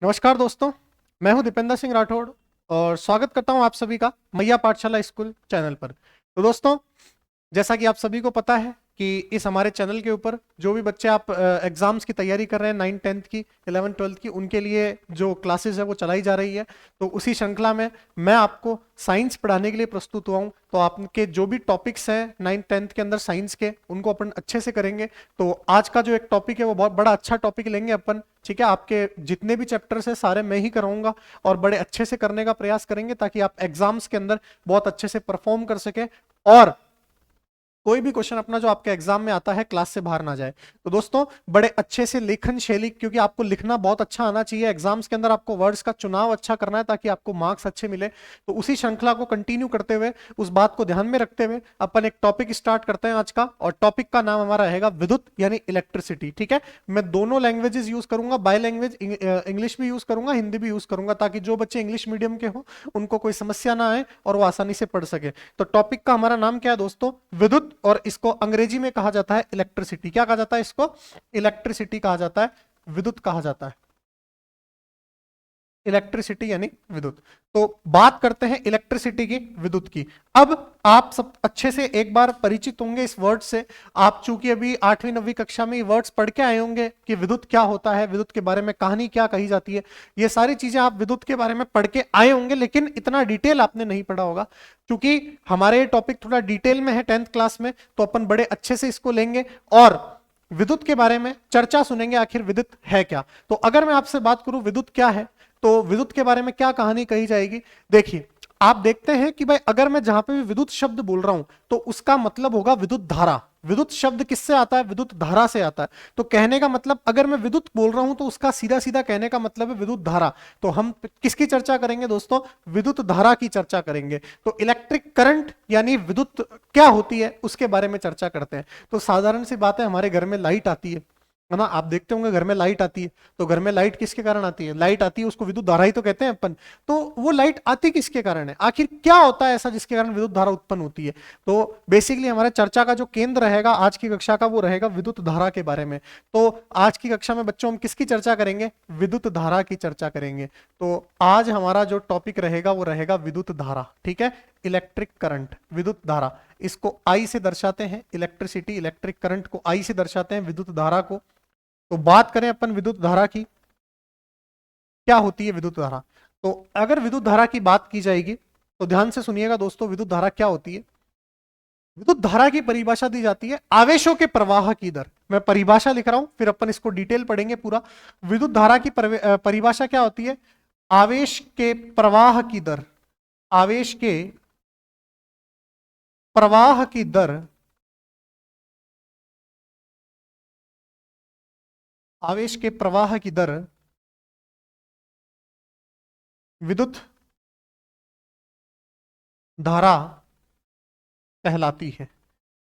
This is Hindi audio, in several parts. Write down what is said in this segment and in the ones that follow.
नमस्कार दोस्तों, मैं हूं दीपेंद्र सिंह राठौड़ और स्वागत करता हूं आप सभी का मैया पाठशाला स्कूल चैनल पर। तो दोस्तों, जैसा कि आप सभी को पता है कि इस हमारे चैनल के ऊपर जो भी बच्चे आप एग्जाम्स की तैयारी कर रहे हैं 9th 10th की 11th 12th की, उनके लिए जो क्लासेस है वो चलाई जा रही है। तो उसी श्रृंखला में मैं आपको साइंस पढ़ाने के लिए प्रस्तुत हुआ हूँ। तो आपके जो भी टॉपिक्स हैं 9th 10th के अंदर साइंस के, उनको अपन अच्छे से करेंगे। तो आज का जो एक टॉपिक है वो बहुत बड़ा अच्छा टॉपिक लेंगे अपन। ठीक है, आपके जितने भी चैप्टर्स हैं सारे मैं ही कराऊंगा और बड़े अच्छे से करने का प्रयास करेंगे ताकि आप एग्जाम्स के अंदर बहुत अच्छे से परफॉर्म कर सके और कोई भी क्वेश्चन अपना जो आपके एग्जाम में आता है क्लास से बाहर ना जाए। तो दोस्तों, बड़े अच्छे से लेखन शैली, क्योंकि आपको लिखना बहुत अच्छा आना चाहिए एग्जाम्स के अंदर, आपको वर्ड्स का चुनाव अच्छा करना है ताकि आपको मार्क्स अच्छे मिले। तो उसी श्रृंखला को कंटिन्यू करते हुए, उस बात को ध्यान में रखते हुए अपन एक टॉपिक स्टार्ट करते हैं आज का। और टॉपिक का नाम हमारा रहेगा विद्युत यानी इलेक्ट्रिसिटी। ठीक है, मैं दोनों लैंग्वेजेस यूज करूंगा, बाय लैंग्वेज इंग्लिश भी यूज करूंगा, हिंदी भी यूज करूंगा, ताकि जो बच्चे इंग्लिश मीडियम के हो उनको कोई समस्या ना आए और वो आसानी से पढ़ सके। तो टॉपिक का हमारा नाम क्या है दोस्तों? विद्युत, और इसको अंग्रेजी में कहा जाता है इलेक्ट्रिसिटी। क्या कहा जाता है इसको? इलेक्ट्रिसिटी कहा जाता है, विद्युत कहा जाता है। इलेक्ट्रिसिटी यानी विद्युत। तो बात करते हैं इलेक्ट्रिसिटी की, विद्युत की। अब आप सब अच्छे से एक बार परिचित होंगे इस वर्ड से। आप चूंकि अभी 8वीं 9वीं कक्षा में ये वर्ड्स पढ़ के आए होंगे कि विद्युत क्या होता है, विद्युत के बारे में कहानी क्या कही जाती है। ये सारी चीजें आप विद्युत के बारे में पढ़ के आए होंगे, लेकिन इतना डिटेल आपने नहीं पढ़ा होगा क्योंकि हमारे टॉपिक थोड़ा डिटेल में है 10th क्लास में। तो अपन बड़े अच्छे से इसको लेंगे और विद्युत के बारे में चर्चा सुनेंगे, आखिर विद्युत है क्या। तो अगर मैं आपसे बात करूं विद्युत क्या है, तो विद्युत के बारे में क्या कहानी कही जाएगी। देखिए, आप देखते हैं कि भाई अगर मैं जहां पे भी विद्युत शब्द बोल रहा हूं तो उसका मतलब होगा विद्युत धारा। विद्युत शब्द किससे आता है? विद्युत धारा से आता है। तो कहने का मतलब, अगर मैं विद्युत बोल रहा हूं तो उसका सीधा सीधा कहने का मतलब है विद्युत धारा। तो हम किसकी चर्चा करेंगे दोस्तों? विद्युत धारा की चर्चा करेंगे। तो इलेक्ट्रिक करंट यानी विद्युत क्या होती है उसके बारे में चर्चा करते हैं। तो साधारण सी बात है, हमारे घर में लाइट आती है ना, आप देखते होंगे घर में लाइट आती है। तो घर में लाइट किसके कारण आती है? लाइट आती है, उसको विद्युत धारा ही तो कहते हैं अपन। तो वो लाइट आती किसके कारण है? आखिर क्या होता है ऐसा जिसके कारण विद्युत धारा उत्पन्न होती है? तो बेसिकली हमारे चर्चा का जो केंद्र रहेगा आज की कक्षा का, वो रहेगा विद्युत धारा के बारे में। तो आज की कक्षा में बच्चों हम किसकी चर्चा करेंगे? विद्युत धारा की चर्चा करेंगे। तो आज हमारा जो टॉपिक रहेगा वो रहेगा विद्युत धारा। ठीक है, इलेक्ट्रिक करंट, विद्युत धारा, इसको आई से दर्शाते हैं। इलेक्ट्रिसिटी, इलेक्ट्रिक करंट को आई से दर्शाते हैं, विद्युत धारा को। तो बात करें अपन विद्युत धारा की, क्या होती है विद्युत धारा। तो अगर विद्युत धारा की बात की जाएगी तो ध्यान से सुनिएगा दोस्तों, विद्युत धारा क्या होती है। विद्युत धारा की परिभाषा दी जाती है आवेशों के प्रवाह की दर। मैं परिभाषा लिख रहा हूं, फिर अपन इसको डिटेल पढ़ेंगे पूरा। विद्युत धारा की परिभाषा क्या होती है? आवेश के प्रवाह की दर, आवेश के प्रवाह की दर, आवेश के प्रवाह की दर विद्युत धारा कहलाती है।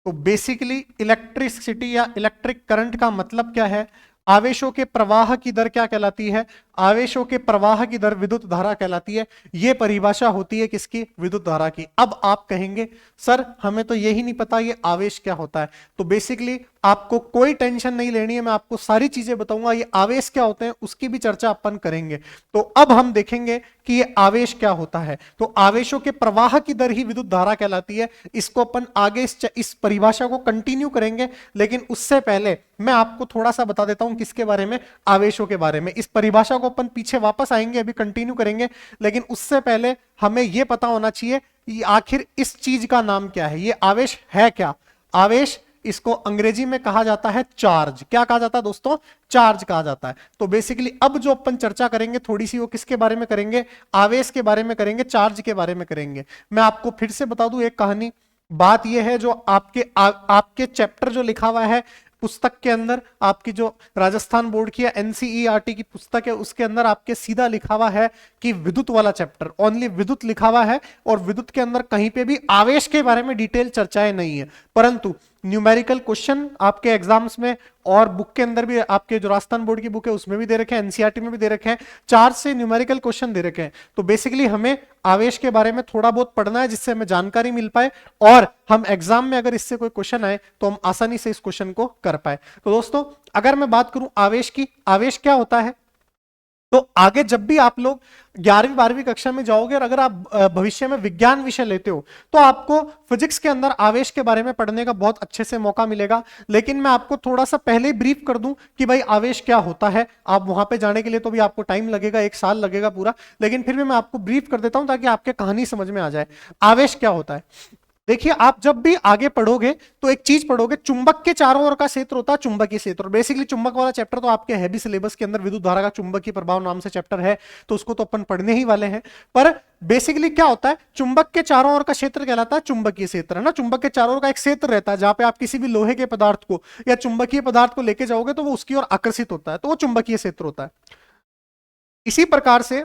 तो बेसिकली इलेक्ट्रिसिटी या इलेक्ट्रिक करंट का मतलब क्या है? आवेशों के प्रवाह की दर क्या कहलाती है? आवेशों के प्रवाह की दर विद्युत धारा कहलाती है। यह परिभाषा होती है किसकी? विद्युत धारा की। अब आप कहेंगे सर हमें तो यही नहीं पता ये आवेश क्या होता है। तो बेसिकली आपको कोई टेंशन नहीं लेनी है, मैं आपको सारी चीजें बताऊंगा। ये आवेश क्या होते हैं उसकी भी चर्चा अपन करेंगे। तो अब हम देखेंगे कि ये आवेश क्या होता है। तो आवेशों के प्रवाह की दर ही विद्युत धारा कहलाती है। इसको अपन आगे इस परिभाषा को कंटिन्यू करेंगे, लेकिन उससे पहले मैं आपको थोड़ा सा बता देता हूं किसके बारे में? आवेशों के बारे में। इस परिभाषा को अपन पीछे वापस आएंगे, अभी कंटिन्यू करेंगे, लेकिन उससे पहले हमें यह पता होना चाहिए कि आखिर इस चीज का नाम क्या है, ये आवेश है क्या। आवेश, इसको अंग्रेजी में कहा जाता है चार्ज। क्या कहा जाता है दोस्तों? चार्ज कहा जाता है। तो बेसिकली अब जो अपन चर्चा करेंगे थोड़ी सी, वो किसके बारे में करेंगे? आवेश के बारे में करेंगे, चार्ज के बारे में करेंगे। मैं आपको फिर से बता दूं एक कहानी। बात यह है, जो आपके चैप्टर जो लिखा हुआ है पुस्तक के अंदर, आपकी जो राजस्थान बोर्ड की या एनसीईआरटी की पुस्तक है उसके अंदर आपके सीधा लिखा हुआ है कि विद्युत वाला चैप्टर, ओनली विद्युत लिखा हुआ है। और विद्युत के अंदर कहीं पे भी आवेश के बारे में डिटेल चर्चाएं नहीं है। परंतु न्यूमेरिकल क्वेश्चन आपके एग्जाम्स में और बुक के अंदर भी, आपके जो राजस्थान बोर्ड की बुक है उसमें भी दे रखे हैं, एनसीईआरटी में भी दे रखे हैं, 4 से न्यूमेरिकल क्वेश्चन दे रखे हैं। तो बेसिकली हमें आवेश के बारे में थोड़ा बहुत पढ़ना है जिससे हमें जानकारी मिल पाए और हम एग्जाम में अगर इससे कोई क्वेश्चन आए तो हम आसानी से इस क्वेश्चन को कर पाए। तो दोस्तों, अगर मैं बात करूं आवेश की, आवेश क्या होता है? तो आगे जब भी आप लोग 11वीं 12वीं कक्षा में जाओगे और अगर आप भविष्य में विज्ञान विषय लेते हो तो आपको फिजिक्स के अंदर आवेश के बारे में पढ़ने का बहुत अच्छे से मौका मिलेगा। लेकिन मैं आपको थोड़ा सा पहले ही ब्रीफ कर दूं कि भाई आवेश क्या होता है। आप वहां पे जाने के लिए तो भी आपको टाइम लगेगा, 1 साल लगेगा पूरा, लेकिन फिर भी मैं आपको ब्रीफ कर देता हूं ताकि आपके कहानी समझ में आ जाए। आवेश क्या होता है, देखिए आप जब भी आगे पढ़ोगे तो एक चीज पढ़ोगे, चुंबक के चारों ओर का क्षेत्र होता है चुंबकीय क्षेत्र। बेसिकली चुंबक वाला चैप्टर तो आपके है भी सिलेबस के अंदर, विद्युत धारा का चुंबकीय प्रभाव नाम से चैप्टर है, तो उसको तो अपन पढ़ने ही वाले हैं। पर बेसिकली क्या होता है, चुंबक के चारों ओर का क्षेत्र कहलाता है चुंबकीय क्षेत्र, है ना। चुंबक के चारों ओर का एक क्षेत्र रहता है जहां पे आप किसी भी लोहे के पदार्थ को या चुंबकीय पदार्थ को लेके जाओगे तो वो उसकी ओर आकर्षित होता है, तो वो चुंबकीय क्षेत्र होता है। इसी प्रकार से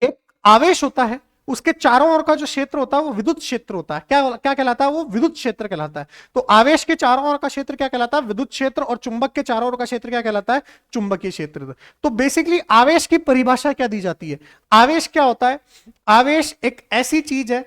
एक आवेश होता है, उसके चारों ओर का जो क्षेत्र होता है वो विद्युत क्षेत्र होता है। क्या क्या कहलाता है, वो विद्युत क्षेत्र कहलाता है। तो आवेश के चारों ओर का क्षेत्र क्या कहलाता है, विद्युत क्षेत्र, और चुंबक के चारों ओर का क्षेत्र क्या कहलाता है, चुंबकीय क्षेत्र। तो बेसिकली आवेश की परिभाषा क्या दी जाती है, आवेश क्या होता है, आवेश एक ऐसी चीज है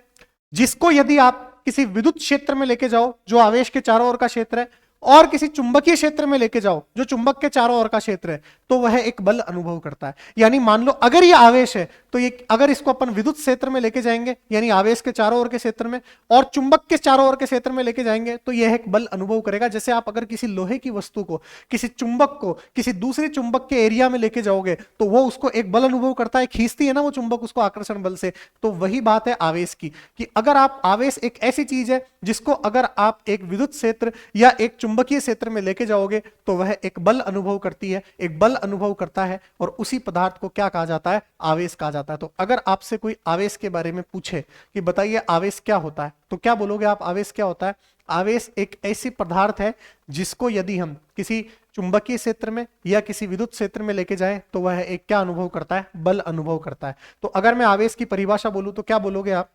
जिसको यदि आप किसी विद्युत क्षेत्र में लेके जाओ जो आवेश के चारों ओर का क्षेत्र है, और किसी चुंबकीय क्षेत्र में लेके जाओ जो चुंबक के चारों ओर का क्षेत्र है, तो वह एक बल अनुभव करता है। यानी मान लो अगर ये आवेश है तो ये, अगर इसको अपन विद्युत क्षेत्र में लेके जाएंगे यानी आवेश के चारों ओर के क्षेत्र में, और चुंबक के चारों ओर के क्षेत्र में लेके जाएंगे, तो यह एक बल अनुभव करेगा। जैसे आप अगर किसी लोहे की वस्तु को, किसी चुंबक को किसी दूसरे चुंबक के एरिया में लेके जाओगे तो वो उसको एक बल अनुभव करता है, खींचती है ना वो चुंबक उसको आकर्षण बल से। तो वही बात है आवेश की, कि अगर आप, आवेश एक ऐसी चीज है जिसको अगर आप एक विद्युत क्षेत्र या एक चुंबकीय क्षेत्र में लेके जाओगे तो वह एक बल अनुभव करती है, एक बल अनुभव करता है, और उसी पदार्थ को क्या कहा जाता है, आवेश कहा जाता है। तो अगर आपसे कोई आवेश के बारे में पूछे कि बताइए आवेश क्या होता है, तो क्या बोलोगे आप, आवेश क्या होता है, आवेश एक ऐसी पदार्थ है जिसको यदि हम किसी चुंबकीय क्षेत्र में या किसी विद्युत क्षेत्र में लेके जाएं तो वह एक क्या अनुभव करता है, बल अनुभव करता है। तो अगर मैं आवेश की परिभाषा बोलूं तो क्या बोलोगे आप,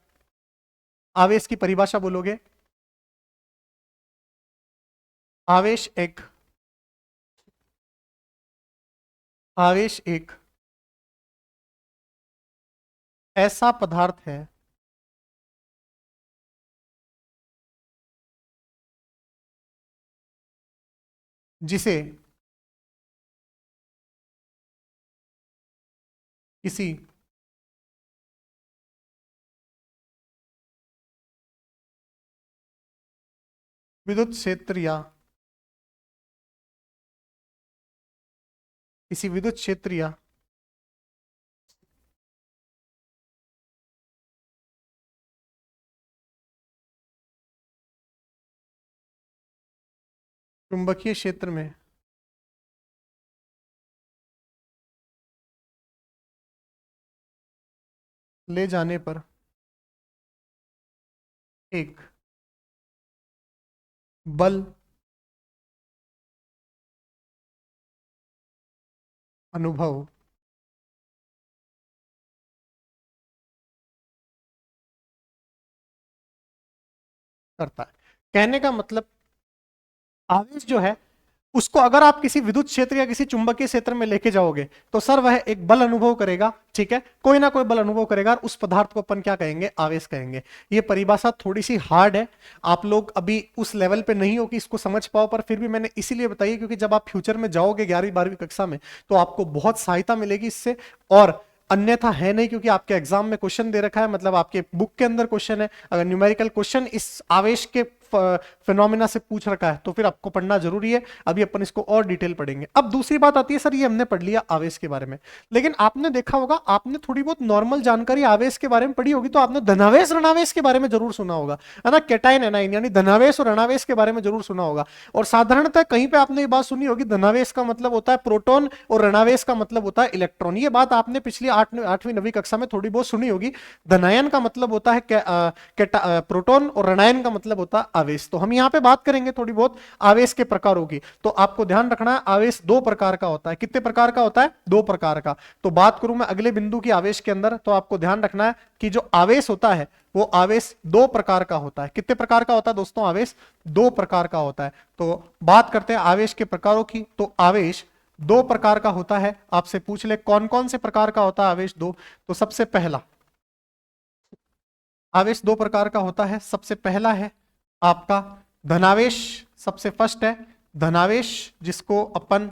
आवेश की परिभाषा बोलोगे, आवेश एक, आवेश एक ऐसा पदार्थ है जिसे किसी विद्युत क्षेत्र या किसी विद्युत क्षेत्र या चुंबकीय क्षेत्र में ले जाने पर एक बल अनुभव करता है। कहने का मतलब, आवेश जो है उसको अगर आप किसी विद्युत क्षेत्र या किसी चुंबकीय क्षेत्र में लेके जाओगे तो सर वह एक बल अनुभव करेगा, ठीक है, कोई ना कोई बल अनुभव करेगा, और उस पदार्थ को अपन क्या कहेंगे, आवेश कहेंगे। ये परिभाषा थोड़ी सी हार्ड है, आप लोग अभी उस लेवल पे नहीं हो कि इसको समझ पाओ, पर फिर भी मैंने इसीलिए बताई क्योंकि जब आप फ्यूचर में जाओगे 11वीं 12वीं कक्षा में तो आपको बहुत सहायता मिलेगी इससे। और अन्यथा है नहीं, क्योंकि आपके एग्जाम में क्वेश्चन दे रखा है, मतलब आपके बुक के अंदर क्वेश्चन है, अगर न्यूमेरिकल क्वेश्चन इस आवेश के फिनोमिना से पूछ रखा है तो फिर आपको पढ़ना जरूरी है। अभी अपन इसको और डिटेल पढ़ेंगे। अब दूसरी बात आती है, सर ये हमने पढ़ लिया आवेश के बारे में, लेकिन आपने देखा होगा, आपने थोड़ी बहुत नॉर्मल जानकारी आवेश के बारे में पढ़ी होगी, तो आपने धनावेश ऋणावेश के बारे में जरूर सुना होगा, है ना, कैटाइन एनाइन, यानी धनावेश और ऋणावेश के बारे में जरूर सुना होगा। और साधारणतः कहीं पे आपने ये बात सुनी होगी, धनावेश का मतलब होता है प्रोटॉन और ऋणावेश का मतलब होता है इलेक्ट्रॉन। ये बात आपने पिछली 8वीं 9वीं कक्षा में थोड़ी बहुत सुनी होगी। धनायन का मतलब होता है प्रोटॉन, और ऋणायन का मतलब होता है आवेश। तो हम यहां पे बात करेंगे थोड़ी बहुत आवेश के प्रकारों की। तो आपको ध्यान रखना है, आवेश 2 प्रकार का होता है। कितने प्रकार का होता है, 2 प्रकार का। तो बात करूं मैं अगले बिंदु की आवेश के अंदर, तो आपको ध्यान रखना है कि जो आवेश होता है वो आवेश 2 प्रकार का होता है। कितने प्रकार का होता है दोस्तों, आवेश 2 प्रकार का होता है। तो बात करते हैं आवेश के प्रकारों की। तो आवेश 2 प्रकार का होता है। आपसे पूछ ले कौन कौन से प्रकार का होता है आवेश 2, तो सबसे पहला आवेश 2 प्रकार का होता है। सबसे पहला है आपका धनावेश, सबसे फर्स्ट है धनावेश, जिसको अपन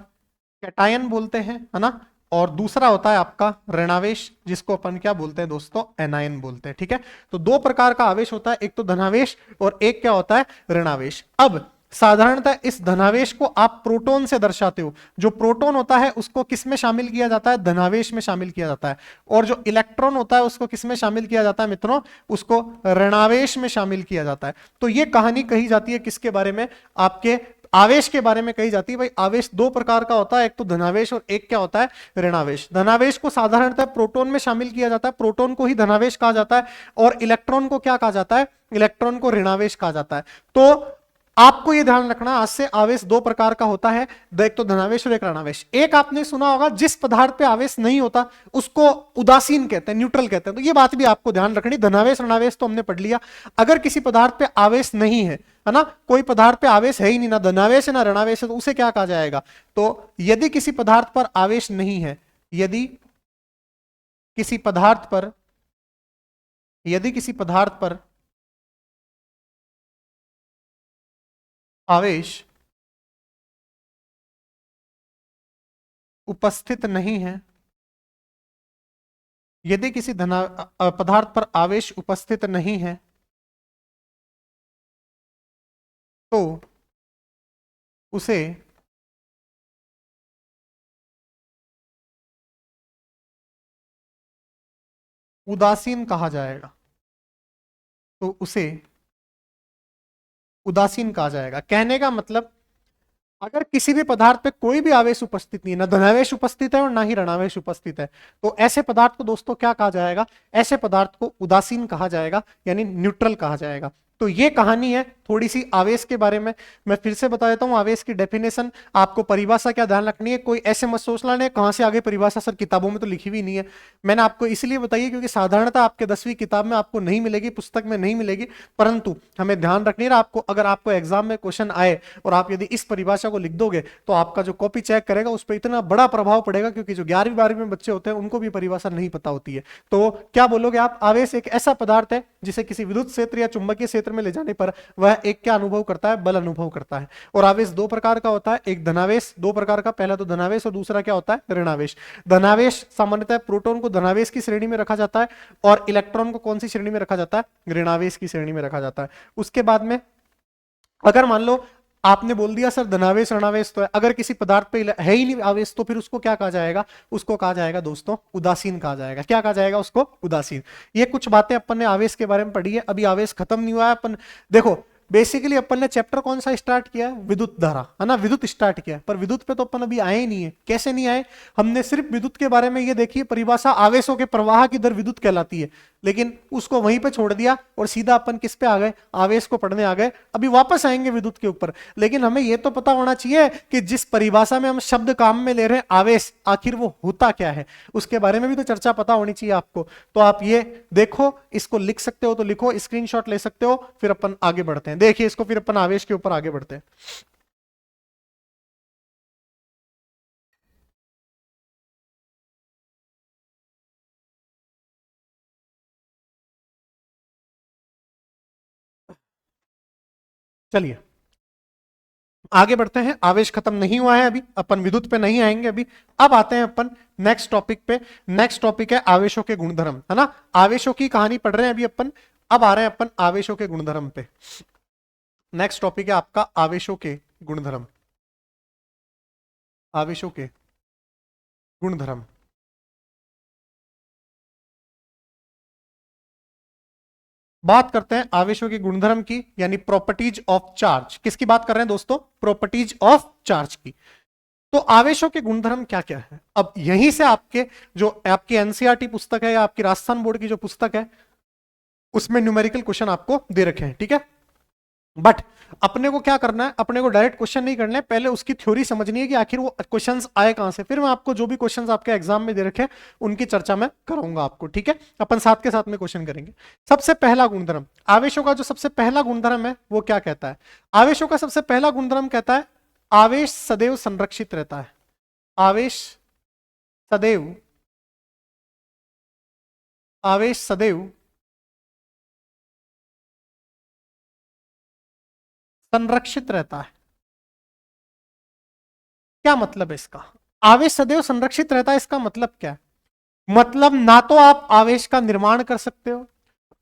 कैटायन बोलते हैं, है ना। और दूसरा होता है आपका ऋणावेश, जिसको अपन क्या बोलते हैं दोस्तों, एनायन बोलते हैं। ठीक है, तो दो प्रकार का आवेश होता है, एक तो धनावेश और एक क्या होता है, ऋणावेश। अब साधारणतः इस धनावेश को आप प्रोटॉन से दर्शाते हो। जो प्रोटॉन होता है उसको किस में शामिल किया जाता है, धनावेश में शामिल किया जाता है। और जो इलेक्ट्रॉन होता है उसको किस में शामिल किया जाता है मित्रों, उसको ऋणावेश में शामिल किया जाता है। तो ये कहानी कही जाती है किसके बारे में, आपके आवेश के बारे में कही जाती है। भाई आवेश दो प्रकार का होता है, एक तो धनावेश और एक क्या होता है, ऋणावेश। धनावेश को साधारणतः प्रोटॉन में शामिल किया जाता है, प्रोटॉन को ही धनावेश कहा जाता है, और इलेक्ट्रॉन को क्या कहा जाता है, इलेक्ट्रॉन को ऋणावेश कहा जाता है। तो आपको यह ध्यान रखना, आज से आवेश दो प्रकार का होता है, एक तो धनावेश और एक ऋणावेश। एक आपने सुना होगा, जिस पदार्थ पे आवेश नहीं होता उसको उदासीन कहते हैं, न्यूट्रल कहते हैं। तो ये बात भी आपको ध्यान रखनी, धनावेश ऋणावेश तो हमने पढ़ लिया। अगर किसी पदार्थ पे आवेश नहीं है ना, कोई पदार्थ पे आवेश है ही नहीं, ना धनावेश है ना ऋणावेश है, तो उसे क्या कहा जाएगा। तो यदि किसी पदार्थ पर आवेश नहीं है, यदि किसी पदार्थ पर आवेश उपस्थित नहीं है, यदि किसी पदार्थ पर आवेश उपस्थित नहीं है, तो उसे उदासीन कहा जाएगा। तो उसे उदासीन कहा जाएगा। कहने का मतलब, अगर किसी भी पदार्थ पे कोई भी आवेश उपस्थित नहीं है, ना धनावेश उपस्थित है और ना ही ऋणावेश उपस्थित है, तो ऐसे पदार्थ को दोस्तों क्या कहा जाएगा, ऐसे पदार्थ को उदासीन कहा जाएगा, यानी न्यूट्रल कहा जाएगा। तो ये कहानी है थोड़ी सी आवेश के बारे में। मैं फिर से बता देता हूं आवेश की डेफिनेशन। आपको परिभाषा क्या ध्यान रखनी है, कोई ऐसे मत सोचना नहीं कहां से आगे परिभाषा सर किताबों में तो लिखी हुई नहीं है। मैंने आपको इसलिए बताई है क्योंकि साधारणतः आपके 10वीं किताब में आपको नहीं मिलेगी, पुस्तक में नहीं मिलेगी, परंतु हमें ध्यान रखनी है। आपको अगर आपको एग्जाम में क्वेश्चन आए और आप यदि इस परिभाषा को लिख दोगे तो आपका जो कॉपी चेक करेगा उस पर इतना बड़ा प्रभाव पड़ेगा, क्योंकि जो 11वीं 12वीं में बच्चे होते हैं उनको भी परिभाषा नहीं पता होती है। तो क्या बोलोगे आप, आवेश एक ऐसा पदार्थ है जिसे किसी विद्युत क्षेत्र या चुंबकीय क्षेत्र में ले जाने पर वह एक क्या अनुभव करता है, बल अनुभव करता है। और आवेश दो प्रकार का होता है, एक धनावेश दो प्रकार का, पहला तो धनावेश और दूसरा क्या होता है, ऋणावेश। धनावेश सामान्यतः प्रोटॉन को धनावेश की श्रेणी में रखा जाता है और इलेक्ट्रॉन को कौन सी श्रेणी में रखा जाता है, ऋणावेश की श्रेणी में रखा जाता है। उसके बाद में अगर मान लो आपने बोल दिया सर धनावेश ऋणावेश तो है, अगर किसी पदार्थ पे है ही नहीं आवेश, तो फिर उसको क्या कहा जाएगा, उसको कहा जाएगा दोस्तों उदासीन कहा जाएगा। क्या कहा जाएगा उसको, उदासीन। ये कुछ बातें अपन ने आवेश के बारे में पढ़ी है, अभी आवेश खत्म नहीं हुआ है। अपन देखो बेसिकली अपन ने चैप्टर कौन सा स्टार्ट किया है, विद्युत धारा, है ना, विद्युत स्टार्ट किया है, पर विद्युत पे तो अपन अभी आए ही नहीं है। कैसे नहीं आए, हमने सिर्फ विद्युत के बारे में ये देखी है परिभाषा, आवेशों के प्रवाह की दर विद्युत कहलाती है, लेकिन उसको वहीं पे छोड़ दिया और सीधा अपन किस पे आ गए, आवेश को पढ़ने आ गए। अभी वापस आएंगे विद्युत के ऊपर, लेकिन हमें यह तो पता होना चाहिए कि जिस परिभाषा में हम शब्द काम में ले रहे हैं आवेश, आखिर वो होता क्या है, उसके बारे में भी तो चर्चा पता होनी चाहिए आपको। तो आप ये देखो, इसको लिख सकते हो तो लिखो, स्क्रीनशॉट ले सकते हो, फिर अपन आगे बढ़ते हैं। देखिए इसको, फिर अपन आवेश के ऊपर आगे बढ़ते हैं। चलिए आगे बढ़ते हैं, आवेश खत्म नहीं हुआ है अभी, अपन विद्युत पे नहीं आएंगे अभी। अब आते हैं अपन नेक्स्ट टॉपिक पे। नेक्स्ट टॉपिक है आवेशों के गुणधर्म, है ना, आवेशों की कहानी पढ़ रहे हैं अभी अपन। अब आ रहे हैं अपन आवेशों के गुणधर्म पे। नेक्स्ट टॉपिक है आपका आवेशों के गुणधर्म, आवेशों के गुणधर्म। बात करते हैं आवेशों के गुणधर्म की, यानी प्रॉपर्टीज ऑफ चार्ज। किसकी बात कर रहे हैं दोस्तों, प्रॉपर्टीज ऑफ चार्ज की। तो आवेशों के गुणधर्म क्या क्या है, अब यहीं से आपके जो आपकी एनसीईआरटी पुस्तक है या आपकी राजस्थान बोर्ड की जो पुस्तक है उसमें न्यूमेरिकल क्वेश्चन आपको दे रखे हैं, ठीक है। बट अपने को क्या करना है, अपने को डायरेक्ट क्वेश्चन नहीं करना है, पहले उसकी थ्योरी समझनी है कि आखिर वो क्वेश्चंस आए कहां से। फिर मैं आपको जो भी क्वेश्चंस आपके एग्जाम में दे रखे हैं उनकी चर्चा मैं कराऊंगा आपको, ठीक है। अपन साथ के साथ में क्वेश्चन करेंगे। सबसे पहला गुणधर्म, आवेशों का जो सबसे पहला गुणधर्म है वो क्या कहता है, आवेशों का सबसे पहला गुणधर्म कहता है आवेश सदैव संरक्षित रहता है। आवेश सदैव, आवेश सदैव संरक्षित रहता है। क्या मतलब है इसका, आवेश सदैव संरक्षित रहता है, इसका मतलब क्या है? मतलब ना तो आप आवेश का निर्माण कर सकते हो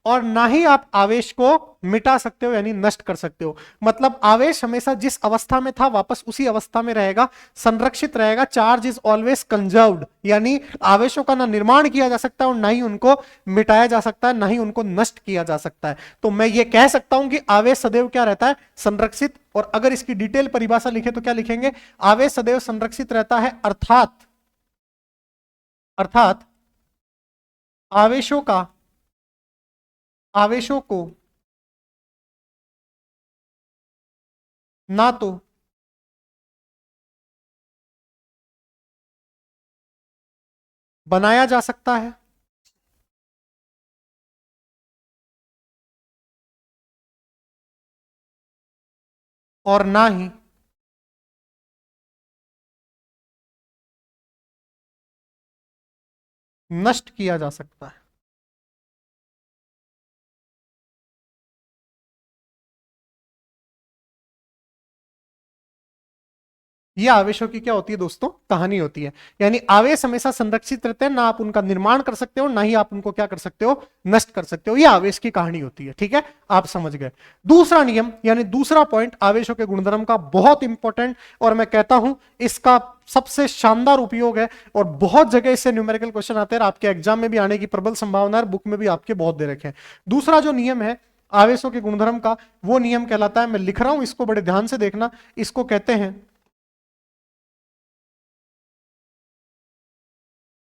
और ना ही आप आवेश को मिटा सकते हो यानी नष्ट कर सकते हो। मतलब आवेश हमेशा जिस अवस्था में था वापस उसी अवस्था में रहेगा, संरक्षित रहेगा। चार्ज इज ऑलवेज कंजर्व्ड, यानी आवेशों का ना निर्माण किया जा सकता है और ना ही उनको मिटाया जा सकता है, ना ही उनको नष्ट किया जा सकता है। तो मैं ये कह सकता हूं कि आवेश सदैव क्या रहता है? संरक्षित। और अगर इसकी डिटेल परिभाषा लिखे तो क्या लिखेंगे? आवेश सदैव संरक्षित रहता है अर्थात अर्थात आवेशों को ना तो बनाया जा सकता है और ना ही नष्ट किया जा सकता है। ये आवेशों की क्या होती है दोस्तों? कहानी होती है। यानी आवेश हमेशा संरक्षित रहते हैं, ना आप उनका निर्माण कर सकते हो ना ही आप उनको क्या कर सकते हो? नष्ट कर सकते हो। ये आवेश की कहानी होती है। ठीक है, आप समझ गए। दूसरा नियम यानी दूसरा पॉइंट आवेशों के गुणधर्म का, बहुत इंपॉर्टेंट, और मैं कहता हूं इसका सबसे शानदार उपयोग है और बहुत जगह इससे न्यूमेरिकल क्वेश्चन आते हैं, आपके एग्जाम में भी आने की प्रबल संभावना है, बुक में भी आपके बहुत दे रखे हैं। दूसरा जो नियम है आवेशों के गुणधर्म का, वो नियम कहलाता है, मैं लिख रहा हूं इसको बड़े ध्यान से देखना, इसको कहते हैं,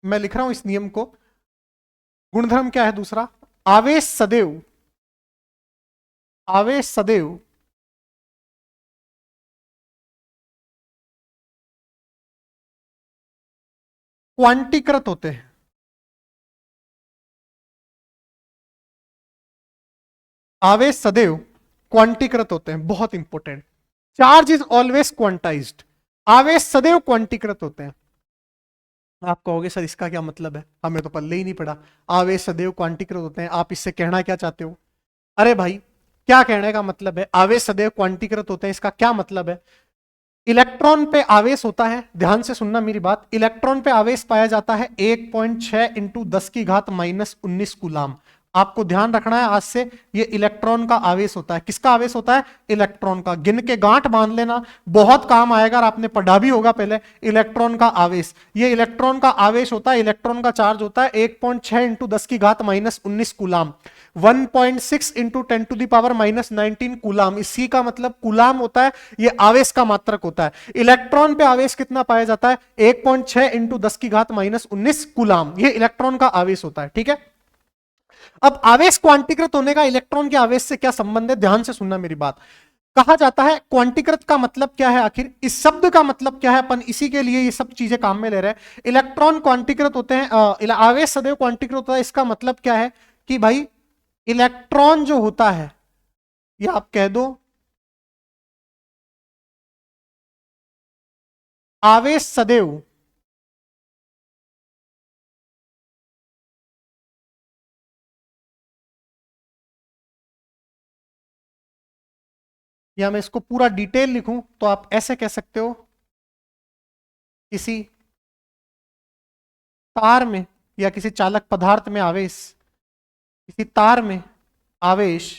मैं लिख रहा हूं इस नियम को। गुणधर्म क्या है दूसरा? आवेश सदैव क्वांटीकृत होते हैं। आवेश सदैव क्वांटीकृत होते हैं, बहुत important. Charge is always quantized. आवेश सदैव क्वांटीकृत होते हैं। आप कहोगे सर इसका क्या मतलब है, हमें तो पल्ले ही नहीं पड़ा। आवेश सदैव क्वांटीकृत होते हैं, आप इससे कहना क्या चाहते हो? अरे भाई, क्या कहने का मतलब है? आवेश सदैव क्वांटीकृत होते हैं, इसका क्या मतलब है? इलेक्ट्रॉन पे आवेश होता है, ध्यान से सुनना मेरी बात, इलेक्ट्रॉन पे आवेश पाया जाता है 1.6 इंटू 10 की घात माइनस 19 कूलाम। आपको ध्यान रखना है आज से, ये इलेक्ट्रॉन का आवेश होता है। किसका आवेश होता है? इलेक्ट्रॉन का। गिन के गांठ बांध लेना, बहुत काम आएगा और आपने पढ़ा भी होगा पहले। इलेक्ट्रॉन का आवेश, ये इलेक्ट्रॉन का आवेश होता है, इलेक्ट्रॉन का चार्ज होता है 1.6 इंटू 10 की घात minus 19 coulomb. 1.6 into 10 to the power minus 19 coulomb, इसी का मतलब कूलाम होता है, ये आवेश का मात्रक होता है। इलेक्ट्रॉन पे आवेश कितना पाया जाता है? 1.6 इंटू 10 की घात माइनस 19 कूलाम, ये इलेक्ट्रॉन का आवेश होता है। ठीक है, अब आवेश क्वांटीकृत होने का इलेक्ट्रॉन के आवेश से क्या संबंध है? ध्यान से सुनना मेरी बात। कहा जाता है क्वांटीकृत का मतलब क्या है, आखिर इस शब्द का मतलब क्या है, अपन इसी के लिए ये सब चीजें काम में ले रहे हैं। इलेक्ट्रॉन क्वांटीकृत होते हैं, आवेश सदैव क्वांटीकृत होता है, इसका मतलब क्या है कि भाई इलेक्ट्रॉन जो होता है, या आप कह दो आवेश सदैव या मैं इसको पूरा डिटेल लिखूं तो आप ऐसे कह सकते हो, किसी तार में या किसी चालक पदार्थ में आवेश, किसी तार में आवेश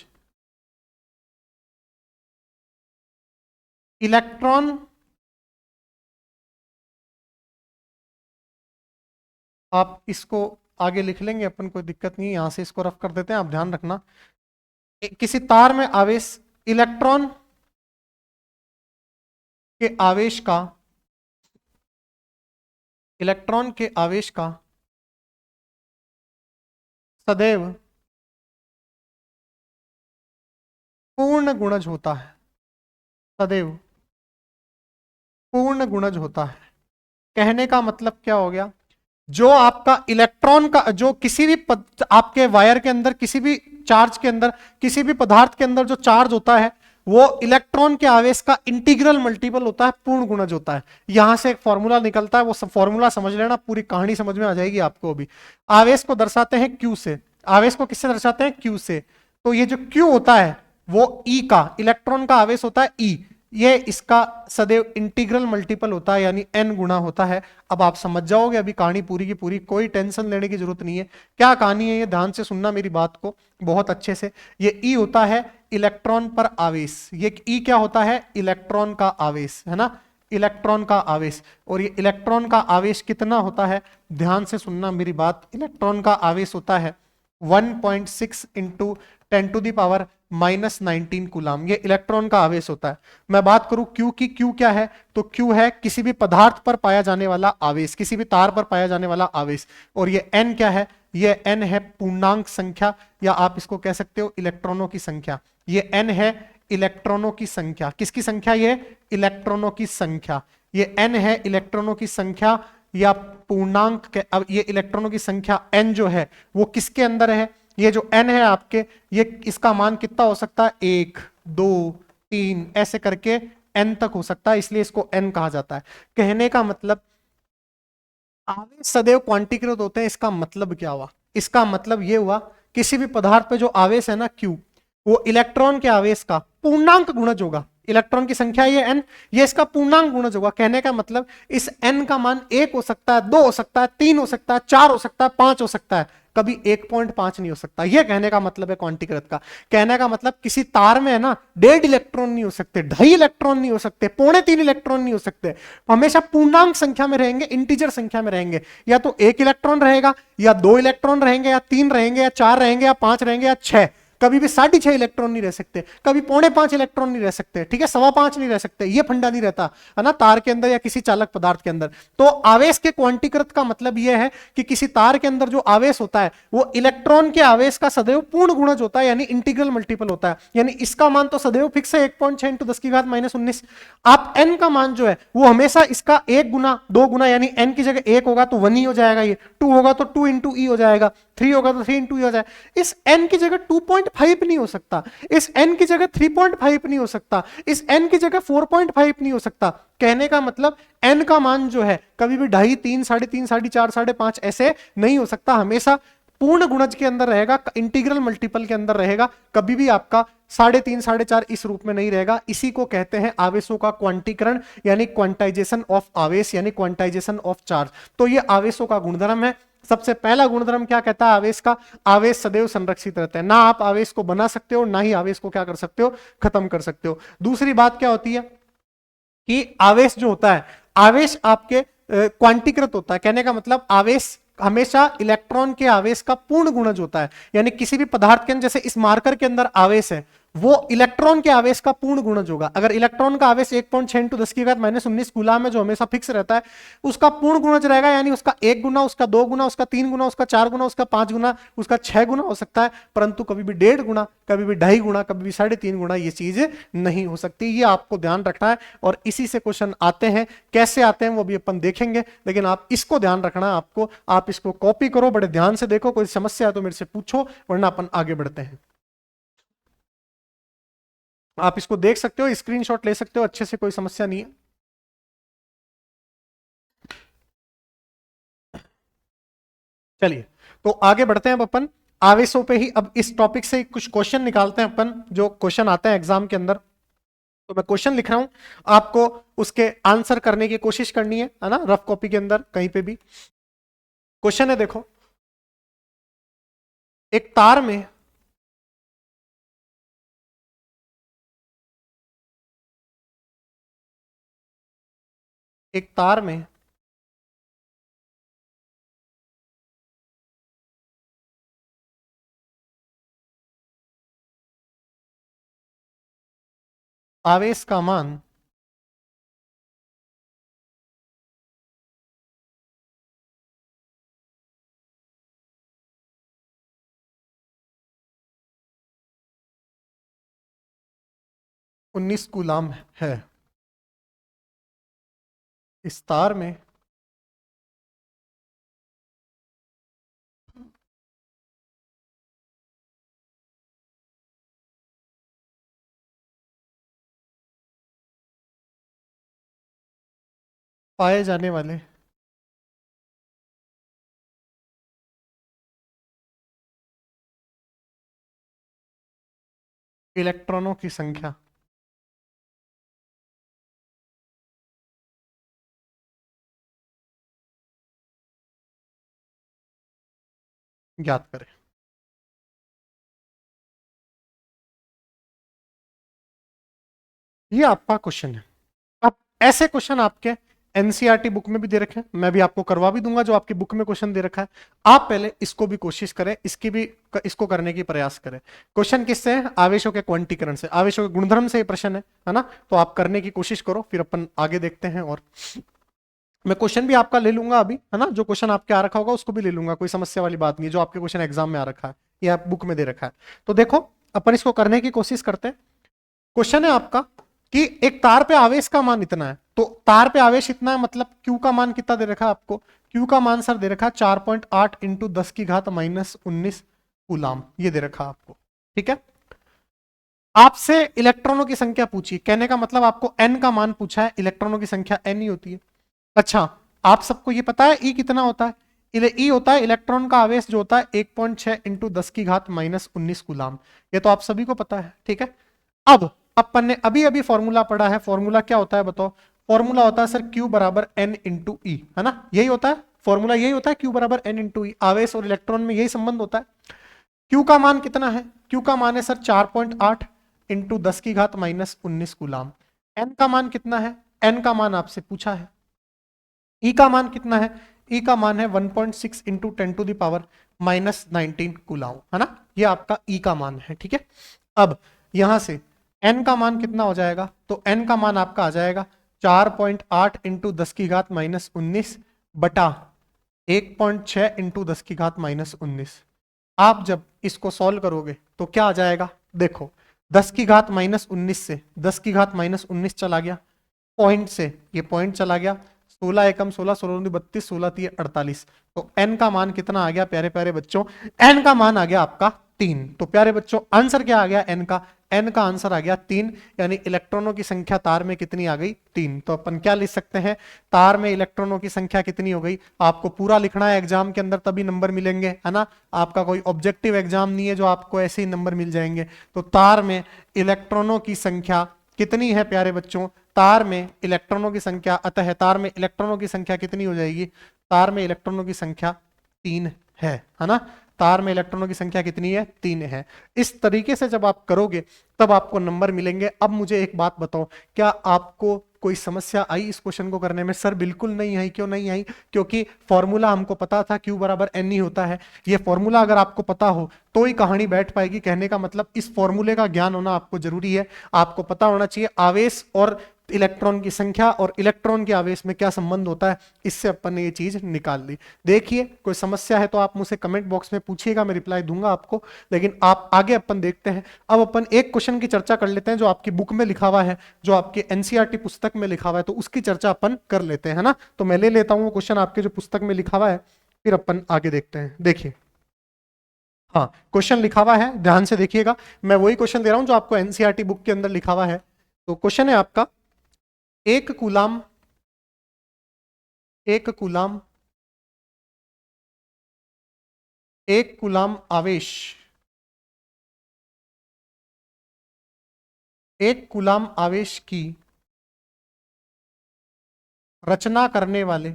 इलेक्ट्रॉन, आप इसको आगे लिख लेंगे अपन, कोई दिक्कत नहीं, यहां से इसको रफ कर देते हैं, आप ध्यान रखना। किसी तार में आवेश इलेक्ट्रॉन के आवेश का, इलेक्ट्रॉन के आवेश का सदैव पूर्ण गुणज होता है, सदैव पूर्ण गुणज होता है। कहने का मतलब क्या हो गया? जो आपका इलेक्ट्रॉन का, जो किसी भी आपके वायर के अंदर, किसी भी चार्ज के अंदर, किसी भी पदार्थ के अंदर जो चार्ज होता है, वो इलेक्ट्रॉन के आवेश का इंटीग्रल मल्टीपल होता है, पूर्ण गुणज होता है। यहां से एक फॉर्मूला निकलता है, वो फॉर्मूला समझ लेना, पूरी कहानी समझ में आ जाएगी आपको अभी। आवेश को दर्शाते हैं क्यू से, आवेश को किससे दर्शाते हैं? क्यू से। तो ये जो क्यू होता है वो ई का, इलेक्ट्रॉन का आवेश होता है ई, ये इसका सदैव इंटीग्रल मल्टीपल होता है, यानी n गुना होता है। अब आप समझ जाओगे अभी कहानी पूरी की पूरी, कोई टेंशन लेने की जरूरत नहीं है। क्या कहानी है ये ध्यान से सुनना मेरी बात को बहुत अच्छे से। ये E होता है इलेक्ट्रॉन पर आवेश, ये E क्या होता है, इलेक्ट्रॉन का आवेश, है ना, इलेक्ट्रॉन का आवेश। और ये इलेक्ट्रॉन का आवेश कितना होता है, ध्यान से सुनना मेरी बात, इलेक्ट्रॉन का आवेश होता है 1.6 इंटू 10⁻⁻19 कूलाम, ये इलेक्ट्रॉन का आवेश होता है। मैं बात करूं क्यू की, क्यू क्या है, तो क्यू है किसी भी पदार्थ पर पाया जाने वाला आवेश, किसी भी तार पर पाया जाने वाला आवेश। और ये एन क्या है, ये एन है पूर्णांक संख्या, या आप इसको कह सकते हो इलेक्ट्रॉनों की संख्या। ये एन है इलेक्ट्रॉनों की संख्या, किसकी संख्या, ये इलेक्ट्रॉनों की संख्या। ये एन है इलेक्ट्रॉनों की संख्या या पूर्णांक के। अब ये इलेक्ट्रॉनों की संख्या एन जो है वो किसके अंदर है, ये जो एन है आपके, ये इसका मान कितना हो सकता है, 1 2 3 ऐसे करके एन तक हो सकता है, इसलिए इसको एन कहा जाता है। कहने का मतलब आवेश सदैव क्वांटीकृत होते हैं, इसका मतलब क्या हुआ, इसका मतलब ये हुआ किसी भी पदार्थ पे जो आवेश है ना क्यू, वो इलेक्ट्रॉन के आवेश का पूर्णांक गुणज होगा। इलेक्ट्रॉन की संख्या ये एन, ये इसका पूर्णांक गुणज होगा। कहने का मतलब इस एन का मान 1 हो सकता है, 2 हो सकता है, 3 हो सकता है, 4 हो सकता है, 5 हो सकता है, कभी 1.5 नहीं हो सकता। यह कहने का मतलब है क्वांटीकृत का। कहने का मतलब किसी तार में है ना 1.5 इलेक्ट्रॉन नहीं हो सकते, 2.5 इलेक्ट्रॉन नहीं हो सकते, 2.25 इलेक्ट्रॉन नहीं हो सकते, हमेशा पूर्णांक संख्या में रहेंगे, इंटीजर संख्या में रहेंगे। या तो 1 इलेक्ट्रॉन रहेगा, या 2 इलेक्ट्रॉन रहेंगे, या 3 रहेंगे, या 4 रहेंगे, या 5 रहेंगे, या 6। कभी भी 6.5 इलेक्ट्रॉन नहीं रह सकते, कभी 4.5 इलेक्ट्रॉन नहीं रह सकते, ठीक है, 5.25 नहीं रह सकते, ये फंडा नहीं रहता है ना तार के अंदर या किसी चालक पदार्थ के अंदर। तो आवेश के क्वांटीकृत का मतलब यह है कि किसी तार के अंदर जो आवेश होता है वो इलेक्ट्रॉन के आवेश का सदैव पूर्ण गुणज होता है, यानी इंटीग्रल मल्टीपल होता है। यानी इसका मान तो सदैव फिक्स है 1.6 इंटू 10⁻⁻19। आप एन का मान जो है वो हमेशा इसका 1 गुना 2 गुना, यानी एन की जगह 1 होगा तो 1 ही हो जाएगा, ये 2 होगा तो 2 इंटू ई हो जाएगा, 3 होगा तो 3 इंटू ई हो जाएगा। इस n की जगह 2.5 नहीं हो सकता, इस n की जगह 3.5 नहीं हो सकता, इस n की जगह 4.5 नहीं हो सकता। कहने का मतलब n का मान जो है कभी भी 2.5 3 3.5 4.5 5.5 ऐसे नहीं हो सकता, हमेशा पूर्ण गुणज के अंदर रहेगा, इंटीग्रल मल्टीपल के अंदर रहेगा, कभी भी आपका 3.5 4.5 इस रूप में नहीं रहेगा। इसी को कहते हैं आवेशों का क्वांटीकरण, यानी क्वांटाइजेशन ऑफ आवेश, यानी क्वांटाइजेशन ऑफ चार्ज। तो ये आवेशों का गुणधर्म है। सबसे पहला गुणधर्म क्या कहता है आवेश का, आवेश सदैव संरक्षित रहता है, ना आप आवेश को बना सकते हो ना ही आवेश को क्या कर सकते हो, खत्म कर सकते हो। दूसरी बात क्या होती है कि आवेश जो होता है, आवेश आपके क्वांटीकृत होता है। कहने का मतलब आवेश हमेशा इलेक्ट्रॉन के आवेश का पूर्ण गुणज होता है, यानी किसी भी पदार्थ के अंदर, जैसे इस मार्कर के अंदर आवेश है, वो इलेक्ट्रॉन के आवेश का पूर्ण गुणज होगा। अगर इलेक्ट्रॉन का आवेश 1.6 इंटू 10⁻⁻19 कूलाम में जो हमेशा फिक्स रहता है, उसका पूर्ण गुणज रहेगा, यानी उसका 1 गुना, उसका 2 गुना, उसका 3 गुना, उसका 4 गुना, उसका 5 गुना, उसका 6 गुना हो सकता है, परंतु कभी भी 1.5 गुना, कभी भी 2.5 गुना, कभी भी 3.5 गुना ये चीज नहीं हो सकती। ये आपको ध्यान रखना है, और इसी से क्वेश्चन आते हैं। कैसे आते हैं वो भी अपन देखेंगे, लेकिन आप इसको ध्यान रखना है आपको। आप इसको कॉपी करो, बड़े ध्यान से देखो, कोई समस्या है तो मेरे से पूछो, वरना अपन आगे बढ़ते हैं। आप इसको देख सकते हो, स्क्रीनशॉट ले सकते हो अच्छे से, कोई समस्या नहीं है। चलिए, तो आगे बढ़ते हैं अब अपन आवेशों पे ही। अब इस टॉपिक से कुछ क्वेश्चन निकालते हैं अपन, जो क्वेश्चन आते हैं एग्जाम के अंदर। तो मैं क्वेश्चन लिख रहा हूं, आपको उसके आंसर करने की कोशिश करनी है ना, रफ कॉपी के अंदर कहीं पे भी। क्वेश्चन है देखो, एक तार में एक तार में आवेश का मान 19 कूलाम है। इस तार में पाए जाने वाले इलेक्ट्रॉनों की संख्या ज्ञात करें। ये आपका क्वेश्चन है। अब ऐसे क्वेश्चन आपके एनसीईआरटी बुक में भी दे रखे हैं, मैं भी आपको करवा भी दूंगा जो आपकी बुक में क्वेश्चन दे रखा है। आप पहले इसको भी कोशिश करें, इसको करने की प्रयास करें। क्वेश्चन किससे है? आवेशों के क्वांटीकरण से, आवेशों के गुणधर्म से ये प्रश्न है ना? तो आप करने की कोशिश करो, फिर अपन आगे देखते हैं। और मैं क्वेश्चन भी आपका ले लूंगा अभी, है ना? जो क्वेश्चन आपके आ रखा होगा उसको भी ले लूंगा, कोई समस्या वाली बात नहीं, जो आपके क्वेश्चन एग्जाम में आ रखा है या बुक में दे रखा है। तो देखो अपन इसको करने की कोशिश करते हैं। क्वेश्चन है आपका कि एक तार पे आवेश का मान इतना है, तो तार पे आवेश इतना है, मतलब क्यू का मान कितना दे रखा है आपको? क्यू का मान सर दे रखा है 4.8 इंटू 10 की घात -19 कूलाम, ये दे रखा है आपको। ठीक है, आपसे इलेक्ट्रॉनों की संख्या पूछी, कहने का मतलब आपको एन का मान पूछा है, इलेक्ट्रॉनों की संख्या एन ही होती है। अच्छा, आप सबको ये पता है ई कितना होता है? ई होता है इलेक्ट्रॉन का आवेश जो होता है 1.6 इंटू 10 की घात -19 कूलाम, ये तो आप सभी को पता है। ठीक है, अब अपन ने अभी अभी फॉर्मूला पढ़ा है, फॉर्मूला क्या होता है बताओ? फॉर्मूला होता है सर Q बराबर N इंटू ई, है ना? यही होता है फॉर्मूला, यही होता है Q बराबर N इंटू ई, आवेश और इलेक्ट्रॉन में यही संबंध होता है। Q का मान कितना है? Q का मान है सर 4.8 इंटू 10 की घात -19 कूलाम। N का मान कितना है? N का मान आपसे पूछा है। E का मान कितना है? E का मान है 1.6 इंटू 10 टू दावर -19 कूलाम, है ना? ये आपका E का मान है। ठीक है, अब यहां से n का मान कितना हो जाएगा? तो n का मान आपका आ जाएगा 4.8 इंटू 10 की घात -19 बटा 1.6 इंटू 10 की घात -19। आप जब इसको सॉल्व करोगे तो क्या आ जाएगा? देखो 10 की घात -19 से 10 की घात -19 चला गया, पॉइंट से ये पॉइंट चला गया, 16 एकम 16, 16 32, 16 3 48। तो n का मान कितना आ गया प्यारे प्यारे बच्चों? n का मान आ गया आपका 3। तो प्यारे बच्चों आंसर क्या आ गया n का? n का आंसर आ गया 3, यानी इलेक्ट्रॉनों की संख्या तार में कितनी आ गई? 3। तो अपन क्या लिख सकते हैं? तार में इलेक्ट्रॉनों की संख्या कितनी हो गई? आपको पूरा लिखना है एग्जाम के अंदर, तभी नंबर मिलेंगे, है ना? आपका कोई ऑब्जेक्टिव एग्जाम नहीं है जो आपको ऐसे ही नंबर मिल जाएंगे। तो तार में इलेक्ट्रॉनों की संख्या कितनी है प्यारे बच्चों? तार में इलेक्ट्रॉनों की संख्या, अतः तार में इलेक्ट्रॉनों की संख्या कितनी हो जाएगी? तार में इलेक्ट्रॉनों की संख्या 3 है ना? तार में इलेक्ट्रॉनों की संख्या कितनी है? 3 है। इस तरीके से जब आप करोगे तब आपको नंबर मिलेंगे। अब मुझे एक बात बताओ, क्या आपको कोई समस्या आई इस क्वेश्चन को करने में? सर बिल्कुल नहीं आई। क्यों नहीं आई? क्योंकि फॉर्मूला हमको पता था Q बराबर N ही होता है। ये फॉर्मूला अगर आपको पता हो तो ही कहानी बैठ पाएगी। कहने का मतलब इस फॉर्मूले का ज्ञान होना आपको जरूरी है। आपको पता होना चाहिए आवेश और इलेक्ट्रॉन की संख्या और इलेक्ट्रॉन के आवेश में क्या संबंध होता है। इससे अपन ने ये चीज निकाल ली। देखिए कोई समस्या है तो आप मुझसे कमेंट बॉक्स में पूछिएगा, मैं रिप्लाई दूंगा आपको। लेकिन आप आगे अपन देखते हैं। अब अपन एक क्वेश्चन की चर्चा कर लेते हैं जो आपकी बुक में लिखा हुआ है, जो आपके एनसीईआरटी पुस्तक में लिखा हुआ है, तो उसकी चर्चा अपन कर लेते हैं, है ना? तो मैं ले लेता हूँ वो क्वेश्चन आपके जो पुस्तक में लिखा हुआ है, फिर अपन आगे देखते हैं। देखिए, हाँ क्वेश्चन लिखा हुआ है, ध्यान से देखिएगा। मैं वही क्वेश्चन दे रहा हूं जो आपको एनसीईआरटी बुक के अंदर लिखा हुआ है। तो क्वेश्चन है आपका, एक कूलाम एक कूलाम एक कूलाम आवेश एक कूलाम आवेश की रचना करने वाले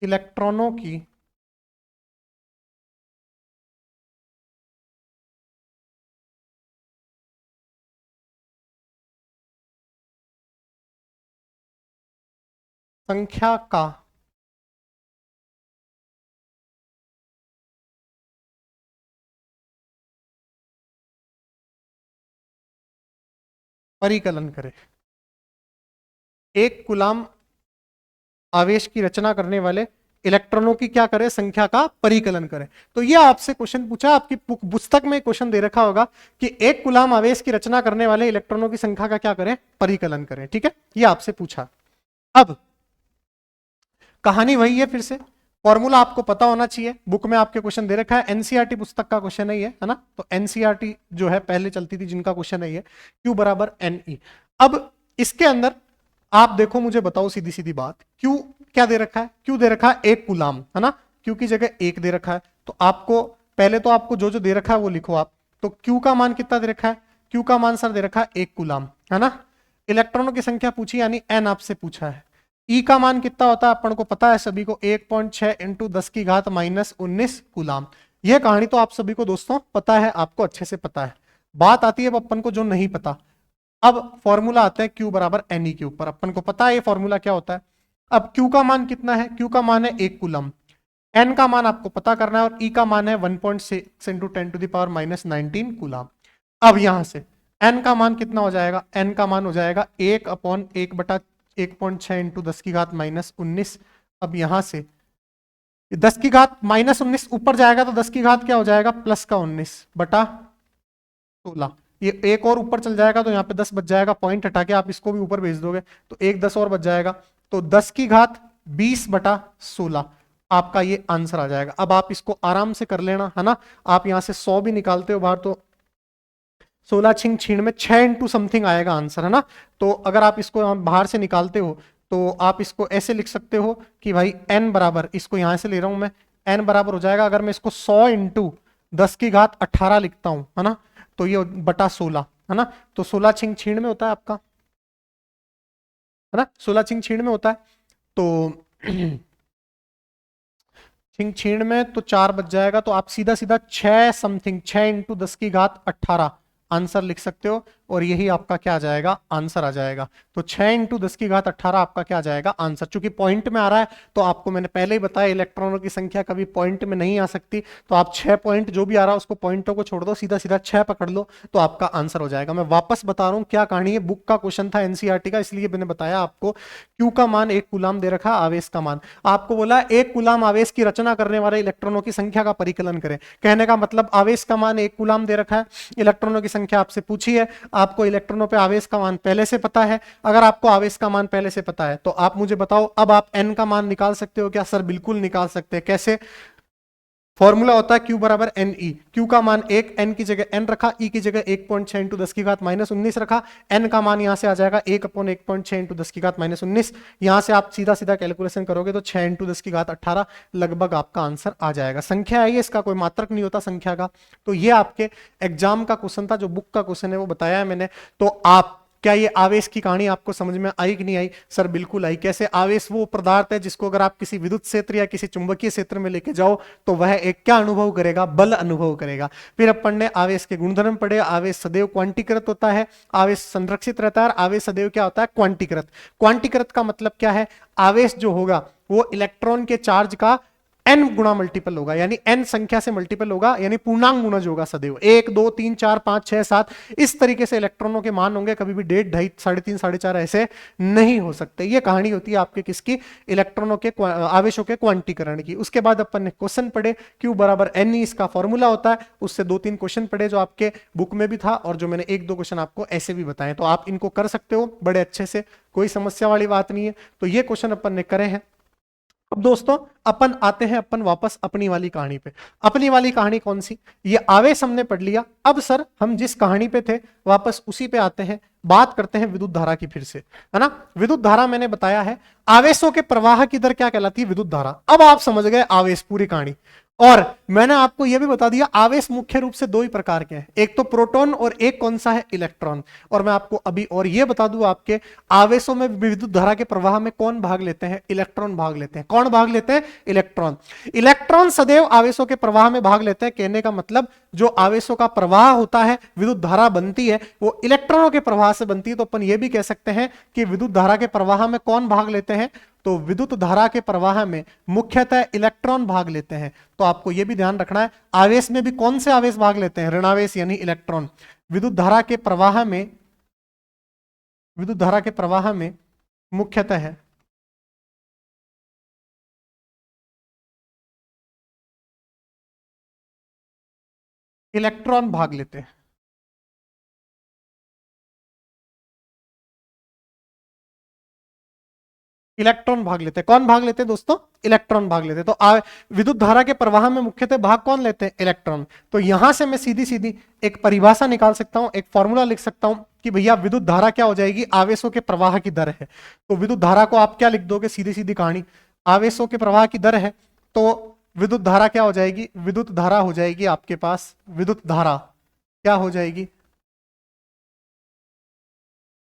इलेक्ट्रॉनों की संख्या का परिकलन करे। एक कूलाम आवेश की रचना करने वाले इलेक्ट्रॉनों की क्या करे? संख्या का परिकलन करे। तो ये आपसे क्वेश्चन पूछा, आपकी पुस्तक में क्वेश्चन दे रखा होगा कि एक कूलाम आवेश की रचना करने वाले इलेक्ट्रॉनों की संख्या का क्या करें? परिकलन करें। ठीक है, ये आपसे पूछा। अब कहानी वही है, फिर से फॉर्मूला आपको पता होना चाहिए। बुक में आपके क्वेश्चन दे रखा है, एनसीईआरटी पुस्तक का क्वेश्चन है ना? तो एनसीईआरटी जो है पहले चलती थी, जिनका क्वेश्चन है ये Q बराबर NE। अब इसके अंदर आप देखो, मुझे बताओ सीधी सीधी बात, Q क्या दे रखा है? Q दे रखा है एक कूलाम, है ना? Q की जगह एक दे रखा है। तो आपको पहले तो आपको जो जो दे रखा है वो लिखो आप। तो Q का मान कितना दे रखा है? Q का मान सर दे रखा है एक कूलाम, है ना? इलेक्ट्रॉनों की संख्या पूछी यानी n आपसे पूछा है। E का मान कितना होता है अपन को पता है सभी को, 1.6 इंटू 10 की घात माइनस 19 कूलाम। यह कहानी तो आप सभी को दोस्तों पता है, आपको अच्छे से पता है। बात आती है अब अपन को जो नहीं पता। अब फॉर्मूला आता है Q बराबर NE के ऊपर, अपन को पता है ये फॉर्मूला क्या होता है। अब Q का मान कितना है, Q का मान है 1 कूलम, N का मान आपको पता करना है और E का मान है 1.6 into 10 to the power minus 19 coulomb. अब यहां से N का मान कितना हो जाएगा, N का मान हो जाएगा 1/1/1.6 इंटू 10 की घात माइनस 19। अब यहां से 10 की घात माइनस 19 ऊपर जाएगा तो 10 की घात क्या हो जाएगा, प्लस का 19/16। ये एक और ऊपर चल जाएगा तो यहाँ पे 10 बच जाएगा, पॉइंट हटा के आप इसको भी ऊपर भेज दोगे तो एक 10 और बच जाएगा, तो 10 की घात 20/16 आपका ये आंसर आ जाएगा। अब आप इसको आराम से कर लेना है ना, आप यहां से 100 भी निकालते हो बाहर तो 16 छिंग छीण में 6 इंटू समथिंग आएगा आंसर, है ना। तो अगर आप इसको बाहर से निकालते हो तो आप इसको ऐसे लिख सकते हो कि भाई n बराबर, इसको यहां से ले रहा हूं मैं, n बराबर हो जाएगा, अगर मैं इसको 100 इंटू 10 की घात 18 लिखता हूं, है ना, तो ये बटा 16, है ना। तो 16 छिंग छीण में होता है आपका, है ना, 16 छिंग छीण में होता है। तो छिंग छीण में तो 4 बच जाएगा, तो आप सीधा सीधा 6 समथिंग, 6 इंटू 10 की घात 18 आंसर लिख सकते हो और यही आपका क्या आ जाएगा, आंसर आ जाएगा। तो 6 इंटू 10 की घात 18 आपका क्या आ जाएगा, आंसर। चूंकि पॉइंट में आ रहा है तो आपको मैंने पहले ही बताया इलेक्ट्रॉनों की संख्या कभी पॉइंट में नहीं आ सकती, तो आप 6 पॉइंट जो भी आ रहा है उसको पॉइंटों को छोड़ दो, सीधा सीधा 6 पकड़ लो तो आपका आंसर हो जाएगा। मैं वापस बता रहा हूं क्या कहानी है, बुक का क्वेश्चन था एनसीईआरटी का, इसलिए मैंने बताया आपको। क्यू का मान 1 कूलाम दे रखा, आवेश का मान आपको बोला 1 कूलाम आवेश की रचना करने वाले इलेक्ट्रॉनों की संख्या का परिकलन करें। कहने का मतलब आवेश का मान 1 कूलाम दे रखा है, इलेक्ट्रॉनों की संख्या आपसे पूछी है, आपको इलेक्ट्रॉनों पे आवेश का मान पहले से पता है। अगर आपको आवेश का मान पहले से पता है तो आप मुझे बताओ अब आप n का मान निकाल सकते हो क्या? सर बिल्कुल निकाल सकते हैं। कैसे? फॉर्मूला होता है Q बराबर एन ई। क्यू का मान 1, n की जगह n रखा, E की जगह 1.6 इंटू 10 की घात माइनस 19 रखा, n का मान यहां से आ जाएगा 1/1.6 इंटू 10 की घात माइनस 19। यहां से आप सीधा सीधा कैलकुलेशन करोगे तो 6 इंटू 10 की घात 18 लगभग आपका आंसर आ जाएगा। संख्या है ये, इसका कोई मात्रक नहीं होता संख्या का। तो ये आपके एग्जाम का क्वेश्चन था, जो बुक का क्वेश्चन है वो बताया है मैंने। तो आप क्या ये आवेश की कहानी आपको समझ में आई कि नहीं आई? सर बिल्कुल आई। कैसे? आवेश वो पदार्थ है जिसको अगर आप किसी विद्युत क्षेत्र या किसी चुंबकीय क्षेत्र में लेके जाओ तो वह एक क्या अनुभव करेगा? बल अनुभव करेगा। फिर अपन ने आवेश के गुणधर्म पढ़े। आवेश सदैव क्वांटीकृत होता है, आवेश संरक्षित रहता है, आवेश सदैव क्या होता है? क्वांटीकृत। क्वांटीकृत का मतलब क्या है? आवेश जो होगा वो इलेक्ट्रॉन के चार्ज का n गुणा मल्टीपल होगा, यानी n संख्या से मल्टीपल होगा, यानी पूर्णांक गुणज होगा सदैव। 1 2 3 4 5 6 7 इस तरीके से इलेक्ट्रॉनों के मान होंगे, कभी भी 1.5 2.5 3.5 4.5 ऐसे नहीं हो सकते। ये कहानी होती है आपके किसकी? इलेक्ट्रॉनों के आवेशों के क्वांटीकरण की। उसके बाद अपन ने क्वेश्चन पढ़े, Q बराबर NE इसका फॉर्मूला होता है। उससे 2-3 क्वेश्चन पढ़े जो आपके बुक में भी था और जो मैंने 1-2 क्वेश्चन आपको ऐसे भी बताए, तो आप इनको कर सकते हो बड़े अच्छे से, कोई समस्या वाली बात नहीं है। तो ये क्वेश्चन अपन ने करे हैं। अब दोस्तों अपन आते हैं अपन वापस अपनी वाली कहानी पे। अपनी वाली कहानी कौन सी? ये आवेश हमने पढ़ लिया। अब सर हम जिस कहानी पे थे वापस उसी पे आते हैं, बात करते हैं विद्युत धारा की फिर से, है ना। विद्युत धारा मैंने बताया है, आवेशों के प्रवाह की दर क्या कहलाती है? विद्युत धारा। अब आप समझ गए आवेश, पूरी कहानी। और मैंने आपको यह भी बता दिया आवेश मुख्य रूप से 2 ही प्रकार के हैं, एक तो प्रोटॉन और एक कौन सा है? इलेक्ट्रॉन। और मैं आपको अभी और यह बता दूं, आपके आवेशों में विद्युत धारा के प्रवाह में कौन भाग लेते हैं? इलेक्ट्रॉन भाग लेते हैं। कौन भाग लेते हैं? इलेक्ट्रॉन। इलेक्ट्रॉन सदैव आवेशों के प्रवाह में भाग लेते हैं। कहने का मतलब जो आवेशों का प्रवाह होता है, विद्युत धारा बनती है, वो इलेक्ट्रॉनों के प्रवाह से बनती है। तो अपन ये भी कह सकते हैं कि विद्युत धारा के प्रवाह में कौन भाग लेते हैं? तो विद्युत धारा के प्रवाह में मुख्यतः इलेक्ट्रॉन भाग लेते हैं। तो आपको यह भी ध्यान रखना है, आवेश में भी कौन से आवेश भाग लेते हैं? ऋणावेश यानी इलेक्ट्रॉन। विद्युत धारा के प्रवाह में, विद्युत धारा के प्रवाह में मुख्यतः है इलेक्ट्रॉन भाग लेते हैं। इलेक्ट्रॉन भाग लेते हैं। कौन भाग लेते हैं दोस्तों? इलेक्ट्रॉन भाग लेते हैं। तो विद्युत धारा के प्रवाह में मुख्यतः भाग कौन लेते हैं? इलेक्ट्रॉन। तो यहां से मैं सीधी सीधी एक परिभाषा निकाल सकता हूं, एक फॉर्मूला लिख सकता हूं कि भैया विद्युत धारा क्या हो जाएगी? आवेशों के प्रवाह की दर है। तो विद्युत धारा को आप क्या लिख दोगे? सीधी सीधी कहानी, आवेशों के प्रवाह की दर है तो विद्युत धारा क्या हो जाएगी? विद्युत धारा हो जाएगी आपके पास, विद्युत धारा क्या हो जाएगी?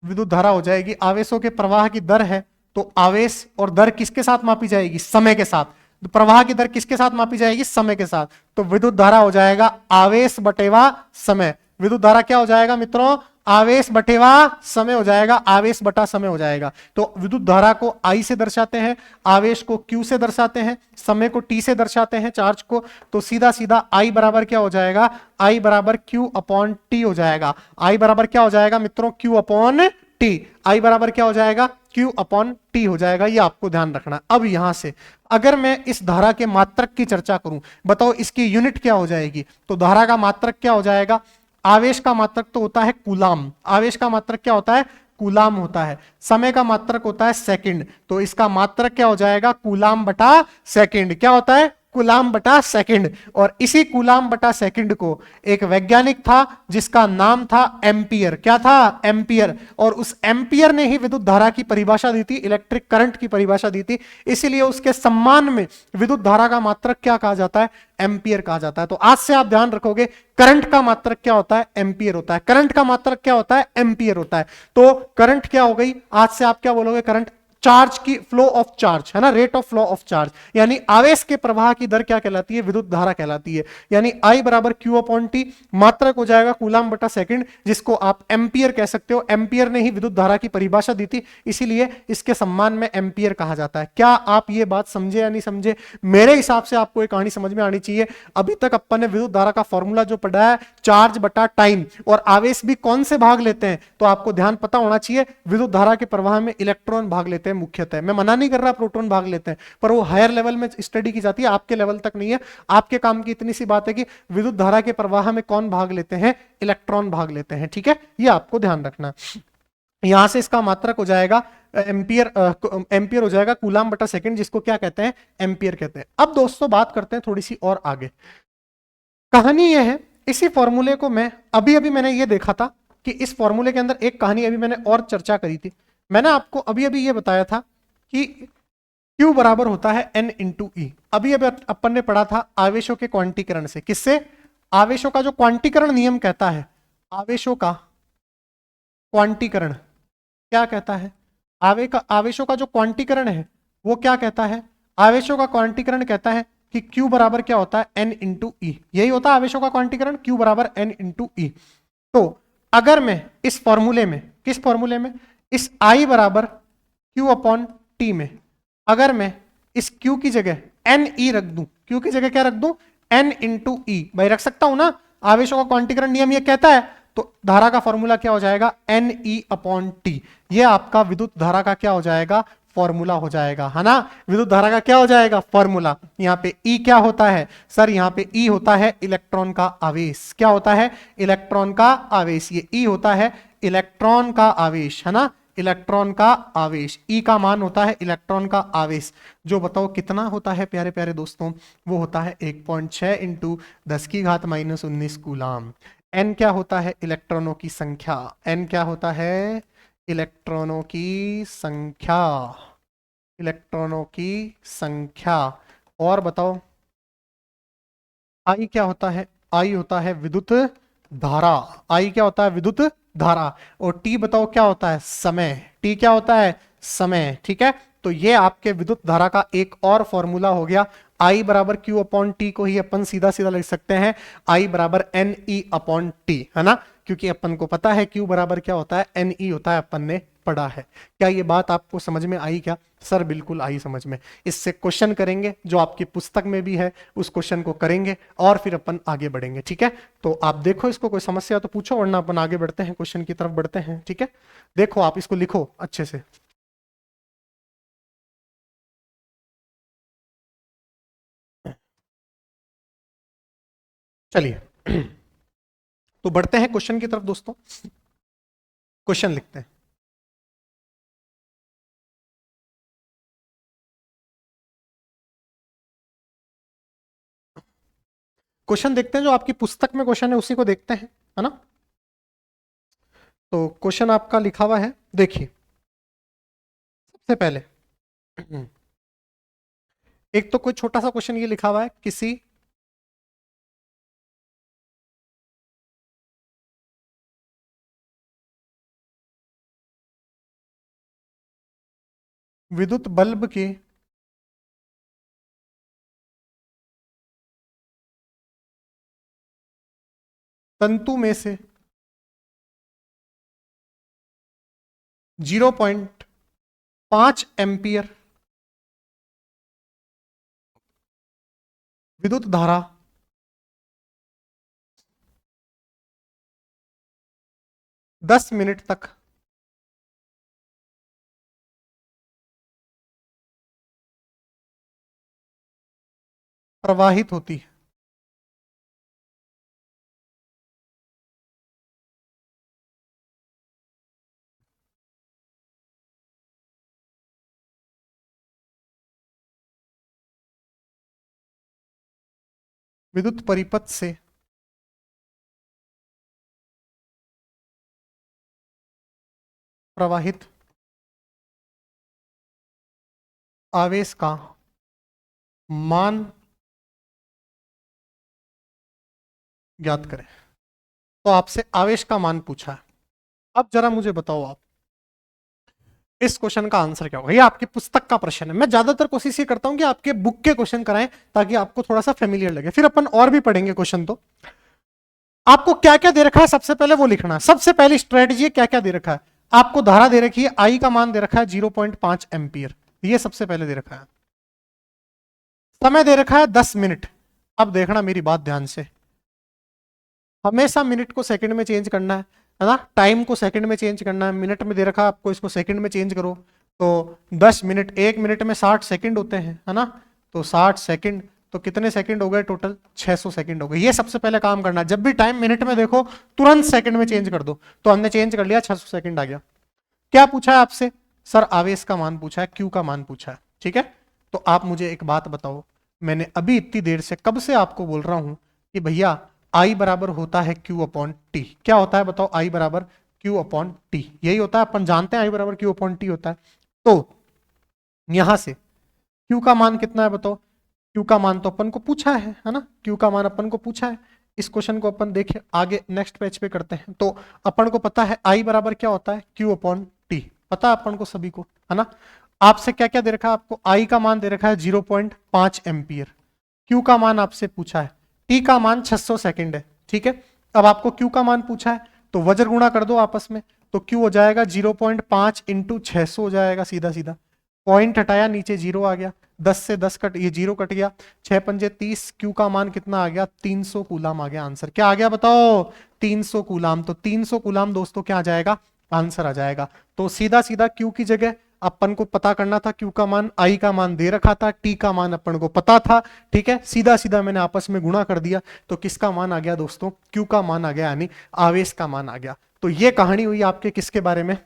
विद्युत धारा हो जाएगी। आवेशों के प्रवाह की दर है, तो आवेश और दर किसके साथ मापी जाएगी? समय के साथ। तो प्रवाह की दर किसके साथ मापी जाएगी? समय के साथ। तो विद्युत धारा हो जाएगा आवेश बटेवा समय। विद्युत धारा क्या हो जाएगा मित्रों? आवेश बटेवा समय हो जाएगा, आवेश बटा समय हो जाएगा। तो विद्युत धारा को आई से दर्शाते हैं, आवेश को क्यू से दर्शाते हैं, समय को टी से दर्शाते हैं, चार्ज को। तो सीधा सीधा आई बराबर क्या हो जाएगा? आई बराबर क्यू अपॉन टी हो जाएगा। आई बराबर क्या हो जाएगा मित्रों? Q upon T. आई बराबर क्या हो जाएगा? क्यू अपॉन टी हो जाएगा। ये आपको ध्यान रखना। अब यहां से अगर मैं इस धारा के मात्रक की चर्चा करूं, बताओ इसकी यूनिट क्या हो जाएगी? तो धारा का मात्रक क्या हो जाएगा? आवेश का मात्रक तो होता है कूलाम। आवेश का मात्रक क्या होता है? कूलाम होता है। समय का मात्रक होता है सेकंड। तो इसका मात्रक क्या हो जाएगा? कूलाम बटा सेकंड। क्या होता है? कूलाम बटा सेकंड। और इसी कूलाम बटा सेकंड को एक वैज्ञानिक था जिसका नाम था एम्पियर। क्या था? एम्पियर। और उस एम्पियर ने ही विद्युत धारा की परिभाषा दी थी, इलेक्ट्रिक करंट की परिभाषा दी थी। इसीलिए उसके सम्मान में विद्युत धारा का मात्रक क्या कहा जाता है? एम्पियर कहा जाता है। तो आज से आप ध्यान रखोगे, करंट का मात्रक क्या होता है? एम्पियर होता है। करंट का मात्रक क्या होता है? एम्पियर होता है। तो करंट क्या हो गई? आज से आप क्या बोलोगे? करंट चार्ज की फ्लो ऑफ चार्ज है ना, rate of flow of charge, यानी आवेश के प्रवाह की दर क्या कहलाती है? विद्युत धारा कहलाती है। यानी आई बराबर क्यू अपॉन टी, मात्रक हो जाएगा कूलाम बटा सेकंड, जिसको आप एम्पियर कह सकते हो। एम्पियर ने ही विद्युत धारा की परिभाषा दी थी, इसीलिए इसके सम्मान में एम्पियर कहा जाता है। क्या आप ये बात समझे या नहीं समझे? मेरे हिसाब से आपको एक कहानी समझ में आनी चाहिए। अभी तक अपन ने विद्युत धारा का फॉर्मूला जो पढ़ा है, चार्ज बटा टाइम, और आवेश भी कौन से भाग लेते हैं, तो आपको ध्यान पता होना चाहिए। विद्युत धारा के प्रवाह में इलेक्ट्रॉन भाग लेते हैं मुख्यतः। मैं मना नहीं कर रहा प्रोटॉन भाग लेते हैं, पर वो हायर लेवल में स्टडी की जाती है, आपके लेवल तक नहीं है। आपके काम की इतनी सी बात है कि विद्युत धारा के प्रवाह में कौन भाग लेते हैं? इलेक्ट्रॉन भाग लेते हैं। ठीक है, ये आपको ध्यान रखना। यहां से इसका मात्रक हो जाएगा एम्पियर। एम्पियर हो जाएगा कूलाम बटा सेकंड, जिसको क्या कहते हैं? एम्पियर कहते हैं। अब दोस्तों बात करते हैं थोड़ी सी और आगे। कहानी यह है, इसी फॉर्मूले को मैं अभी अभी मैंने ये देखा था कि इस फॉर्मूले के अंदर एक कहानी अभी मैंने और चर्चा करी थी। मैंने आपको अभी अभी ये बताया था कि Q बराबर होता है N इंटू ई। अभी अभी अपन ने पढ़ा था आवेशों के क्वांटीकरण से। किससे? आवेशों का जो क्वांटीकरण नियम कहता है, आवेशों का क्वांटीकरण क्या कहता है? आवेशों का जो क्वांटीकरण है वो क्या कहता है? आवेशों का क्वांटीकरण कहता है कि Q बराबर क्या होता है? N इंटू ई। यही होता है आवेशों का क्वांटीकरण, Q बराबर N इंटू ई। तो अगर मैं इस फॉर्मूले में, किस फॉर्मूले में? इस I बराबर Q अपॉन टी में अगर मैं इस Q की जगह एन ई रख दूं, Q की जगह क्या रख दूं? N इंटू ई। भाई रख सकता हूं ना, आवेशों का क्वांटीकरण नियम ये कहता है। तो धारा का फॉर्मूला क्या हो जाएगा? N E upon T. ये आपका विद्युत धारा का क्या हो जाएगा? फॉर्मूला हो जाएगा, है ना। विद्युत धारा का क्या हो जाएगा? फॉर्मूला। यहाँ पे ई क्या होता है सर? यहाँ पे ई होता है इलेक्ट्रॉन का आवेश। क्या होता है? इलेक्ट्रॉन का आवेश। ये ई होता है इलेक्ट्रॉन का आवेश, है ना, इलेक्ट्रॉन का आवेश। ई का मान होता है इलेक्ट्रॉन का आवेश, जो बताओ कितना होता है प्यारे प्यारे दोस्तों? वो होता है 1.6 इंटू 10 की घात माइनस 19 कूलाम। एन क्या होता है? इलेक्ट्रॉनों की संख्या। एन क्या होता है? इलेक्ट्रॉनों की संख्या। इलेक्ट्रॉनों की संख्या। और बताओ आई क्या होता है? आई होता है विद्युत धारा। आई क्या होता है? विद्युत धारा। और टी बताओ क्या होता है? समय। टी क्या होता है? समय। ठीक है, तो ये आपके विद्युत धारा का एक और फॉर्मूला हो गया। आई बराबर क्यू अपॉन टी को ही अपन सीधा सीधा लिख सकते हैं आई बराबर एन ई अपॉन टी, है ना, क्योंकि अपन को पता है क्यू बराबर क्या होता है? एन ई होता है, अपन ने पढ़ा है। क्या ये बात आपको समझ में आई क्या? सर बिल्कुल आई समझ में। इससे क्वेश्चन करेंगे जो आपकी पुस्तक में भी है, उस क्वेश्चन को करेंगे और फिर अपन आगे बढ़ेंगे। ठीक है, तो आप देखो इसको, कोई समस्या तो पूछो, वरना अपन आगे बढ़ते हैं, क्वेश्चन की तरफ बढ़ते हैं। ठीक है, देखो आप इसको लिखो अच्छे से। चलिए तो बढ़ते हैं क्वेश्चन की तरफ दोस्तों। क्वेश्चन लिखते हैं। क्वेश्चन देखते हैं, जो आपकी पुस्तक में क्वेश्चन है उसी को देखते हैं, है ना। तो क्वेश्चन आपका लिखा हुआ है, देखिए सबसे पहले एक तो कोई छोटा सा क्वेश्चन ये लिखा हुआ है, किसी विद्युत बल्ब के तंतु में से 0.5 एम्पियर विद्युत धारा दस मिनट तक प्रवाहित होती है। विद्युत परिपथ से प्रवाहित आवेश का मान ज्ञात करें। तो आपसे आवेश का मान पूछा है। अब जरा मुझे बताओ आप इस क्वेश्चन का आंसर क्या होगा। ये आपकी पुस्तक का प्रश्न है। मैं ज्यादातर कोशिश ये करता हूं कि आपके बुक के क्वेश्चन कराएं ताकि आपको थोड़ा सा फेमिलियर लगे। फिर अपन और भी पढ़ेंगे क्वेश्चन। तो आपको क्या क्या दे रखा है सबसे पहले वो लिखना है। सबसे पहली स्ट्रेटजी क्या क्या दे रखा है। आपको धारा दे रखी है, आई का मान दे रखा है 0.5 एम्पियर, ये सबसे पहले दे रखा है। समय दे रखा है 10 मिनट। अब देखना मेरी बात ध्यान से, हमेशा मिनट को सेकंड में चेंज करना है ना, टाइम को सेकंड में चेंज करना है। मिनट में दे रखा है आपको, इसको सेकंड में चेंज करो तो 10 मिनट, 1 मिनट में 60 सेकंड होते हैं, है ना। तो 60 सेकंड तो कितने सेकंड हो गए टोटल, 600 सेकंड हो गए। ये सबसे पहले काम करना है। जब भी टाइम मिनट में देखो तुरंत सेकंड में चेंज कर दो। तो हमने चेंज कर लिया, 600 सेकंड आ गया। क्या पूछा है आपसे, सर आवेश का मान पूछा है, क्यू का मान पूछा है, ठीक है। तो आप मुझे एक बात बताओ, मैंने अभी इतनी देर से कब से आपको बोल रहा हूं कि भैया आई बराबर होता है क्यू अपॉन टी। क्या होता है बताओ, आई बराबर क्यू अपॉन टी, यही होता है। अपन जानते हैं आई बराबर क्यू अपॉन टी होता है। तो यहां से क्यू का मान कितना है बताओ। क्यू का मान तो अपन को पूछा है ना, क्यू का मान अपन को पूछा है। इस क्वेश्चन को अपन देखें आगे नेक्स्ट पेज पे करते हैं। तो अपन को पता है आई बराबर क्या होता है, क्यू अपॉन टी, पता है अपन को सभी को, है ना। आपसे क्या क्या दे रखा है, आपको आई का मान दे रखा है 0.5 एम्पियर, क्यू का मान आपसे पूछा है, टी का मान 600 सेकंड है, ठीक है। अब आपको क्यू का मान पूछा है तो वज्र गुणा कर दो आपस में, तो क्यू हो जाएगा 0.5 इंटू 600 हो जाएगा, सीधा सीधा पॉइंट हटाया नीचे जीरो आ गया, 10 से 10 कट, ये जीरो कट गया, 6 पंजे 30, क्यू का मान कितना आ गया 300 कूलाम आ गया। आंसर क्या आ गया बताओ, 300 कूलाम। तो 300 कूलाम दोस्तों क्या आ जाएगा, आंसर आ जाएगा। तो सीधा सीधा क्यू की जगह अपन को पता करना था क्यू का मान, आई का मान दे रखा था, टी का मान अपन को पता था, ठीक है। सीधा सीधा मैंने आपस में गुणा कर दिया तो किसका मान आ गया दोस्तों, क्यू का मान आ गया, यानी आवेश का मान आ गया। तो ये कहानी हुई आपके किसके बारे में,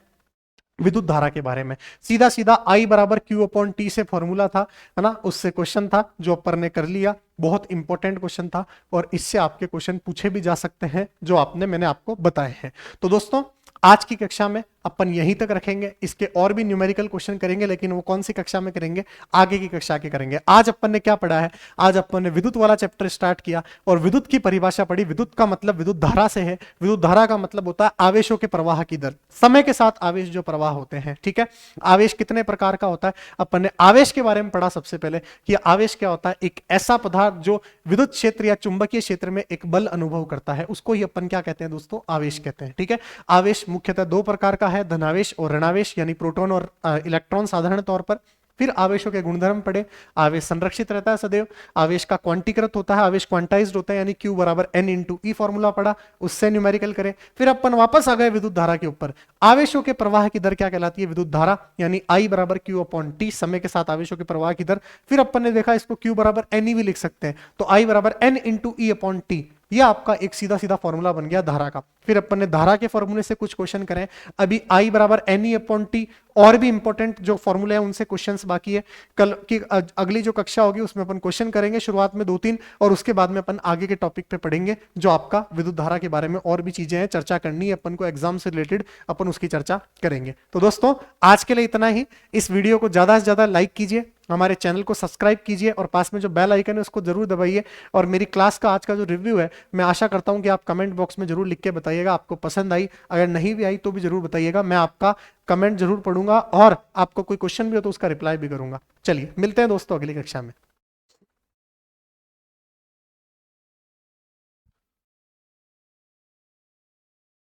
विद्युत धारा के बारे में। सीधा सीधा आई बराबर क्यू अपॉन टी से फॉर्मूला था, है ना, उससे क्वेश्चन था जो अपन ने कर लिया। बहुत इंपॉर्टेंट क्वेश्चन था और इससे आपके क्वेश्चन पूछे भी जा सकते हैं जो मैंने आपको बताए हैं। तो दोस्तों आज की कक्षा में अपन यहीं तक रखेंगे। इसके और भी न्यूमेरिकल क्वेश्चन करेंगे, लेकिन वो कौन सी कक्षा में करेंगे, आगे की कक्षा के करेंगे। आज अपन ने क्या पढ़ा है, आज अपन ने विद्युत वाला चैप्टर स्टार्ट किया और विद्युत की परिभाषा पढ़ी। विद्युत का मतलब विद्युत धारा से है। विद्युत धारा का मतलब होता है आवेशों के प्रवाह की दर, समय के साथ आवेश जो प्रवाह होते हैं, ठीक है। आवेश कितने प्रकार का होता है, अपन ने आवेश के बारे में पढ़ा सबसे पहले कि आवेश क्या होता है, एक ऐसा पदार्थ जो विद्युत क्षेत्र या चुंबकीय क्षेत्र में एक बल अनुभव करता है, उसको ही अपन क्या कहते हैं दोस्तों, आवेश कहते हैं, ठीक है। आवेश मुख्यतः दो प्रकार का है, धनावेश और ऋणावेश, यानी प्रोटॉन और इलेक्ट्रॉन साधारण तौर पर। फिर आवेशों के गुणधर्म पढ़े, आवेश संरक्षित रहता है सदैव, आवेश का क्वांटीकृत होता है, आवेश क्वांटाइज्ड होता है, यानी Q बराबर N इंटू ई फॉर्मूला पढ़ा, उससे न्यूमेरिकल करे। फिर अपन वापस आ गए विद्युत धारा के ऊपर। आवेशों के प्रवाह की दर क्या कहलाती है, विद्युत धारा, यानी I बराबर Q अपॉन टी, समय के साथ आवेशों के प्रवाह की दर। फिर अपन ने देखा इसको Q बराबर N भी लिख सकते हैं, तो I बराबर N इंटू ई अपॉन टी, ये आपका एक सीधा सीधा फॉर्मूला बन गया धारा का। फिर अपन ने धारा के फॉर्मूले से कुछ क्वेश्चन करें। अभी आई बराबर एन ई अपॉन टी, और भी इंपॉर्टेंट जो फॉर्मूले हैं उनसे क्वेश्चंस बाकी है। कल की अगली जो कक्षा होगी उसमें अपन क्वेश्चन करेंगे, शुरुआत में 2-3, और उसके बाद में अपन आगे के टॉपिक पे पढ़ेंगे जो आपका विद्युत धारा के बारे में और भी चीजें हैं, चर्चा करनी है अपन को एग्जाम से रिलेटेड, अपन उसकी चर्चा करेंगे। तो दोस्तों आज के लिए इतना ही। इस वीडियो को ज्यादा से ज्यादा लाइक कीजिए, हमारे चैनल को सब्सक्राइब कीजिए और पास में जो बेल आइकन है उसको जरूर दबाइए। और मेरी क्लास का आज का जो रिव्यू है, मैं आशा करता हूं कि आप कमेंट बॉक्स में जरूर लिख के बताइएगा आपको पसंद आई। अगर नहीं भी आई तो भी जरूर बताइएगा, मैं आपका कमेंट जरूर पढ़ूंगा और आपको कोई क्वेश्चन भी हो तो उसका रिप्लाई भी करूंगा। चलिए मिलते हैं दोस्तों अगली कक्षा में।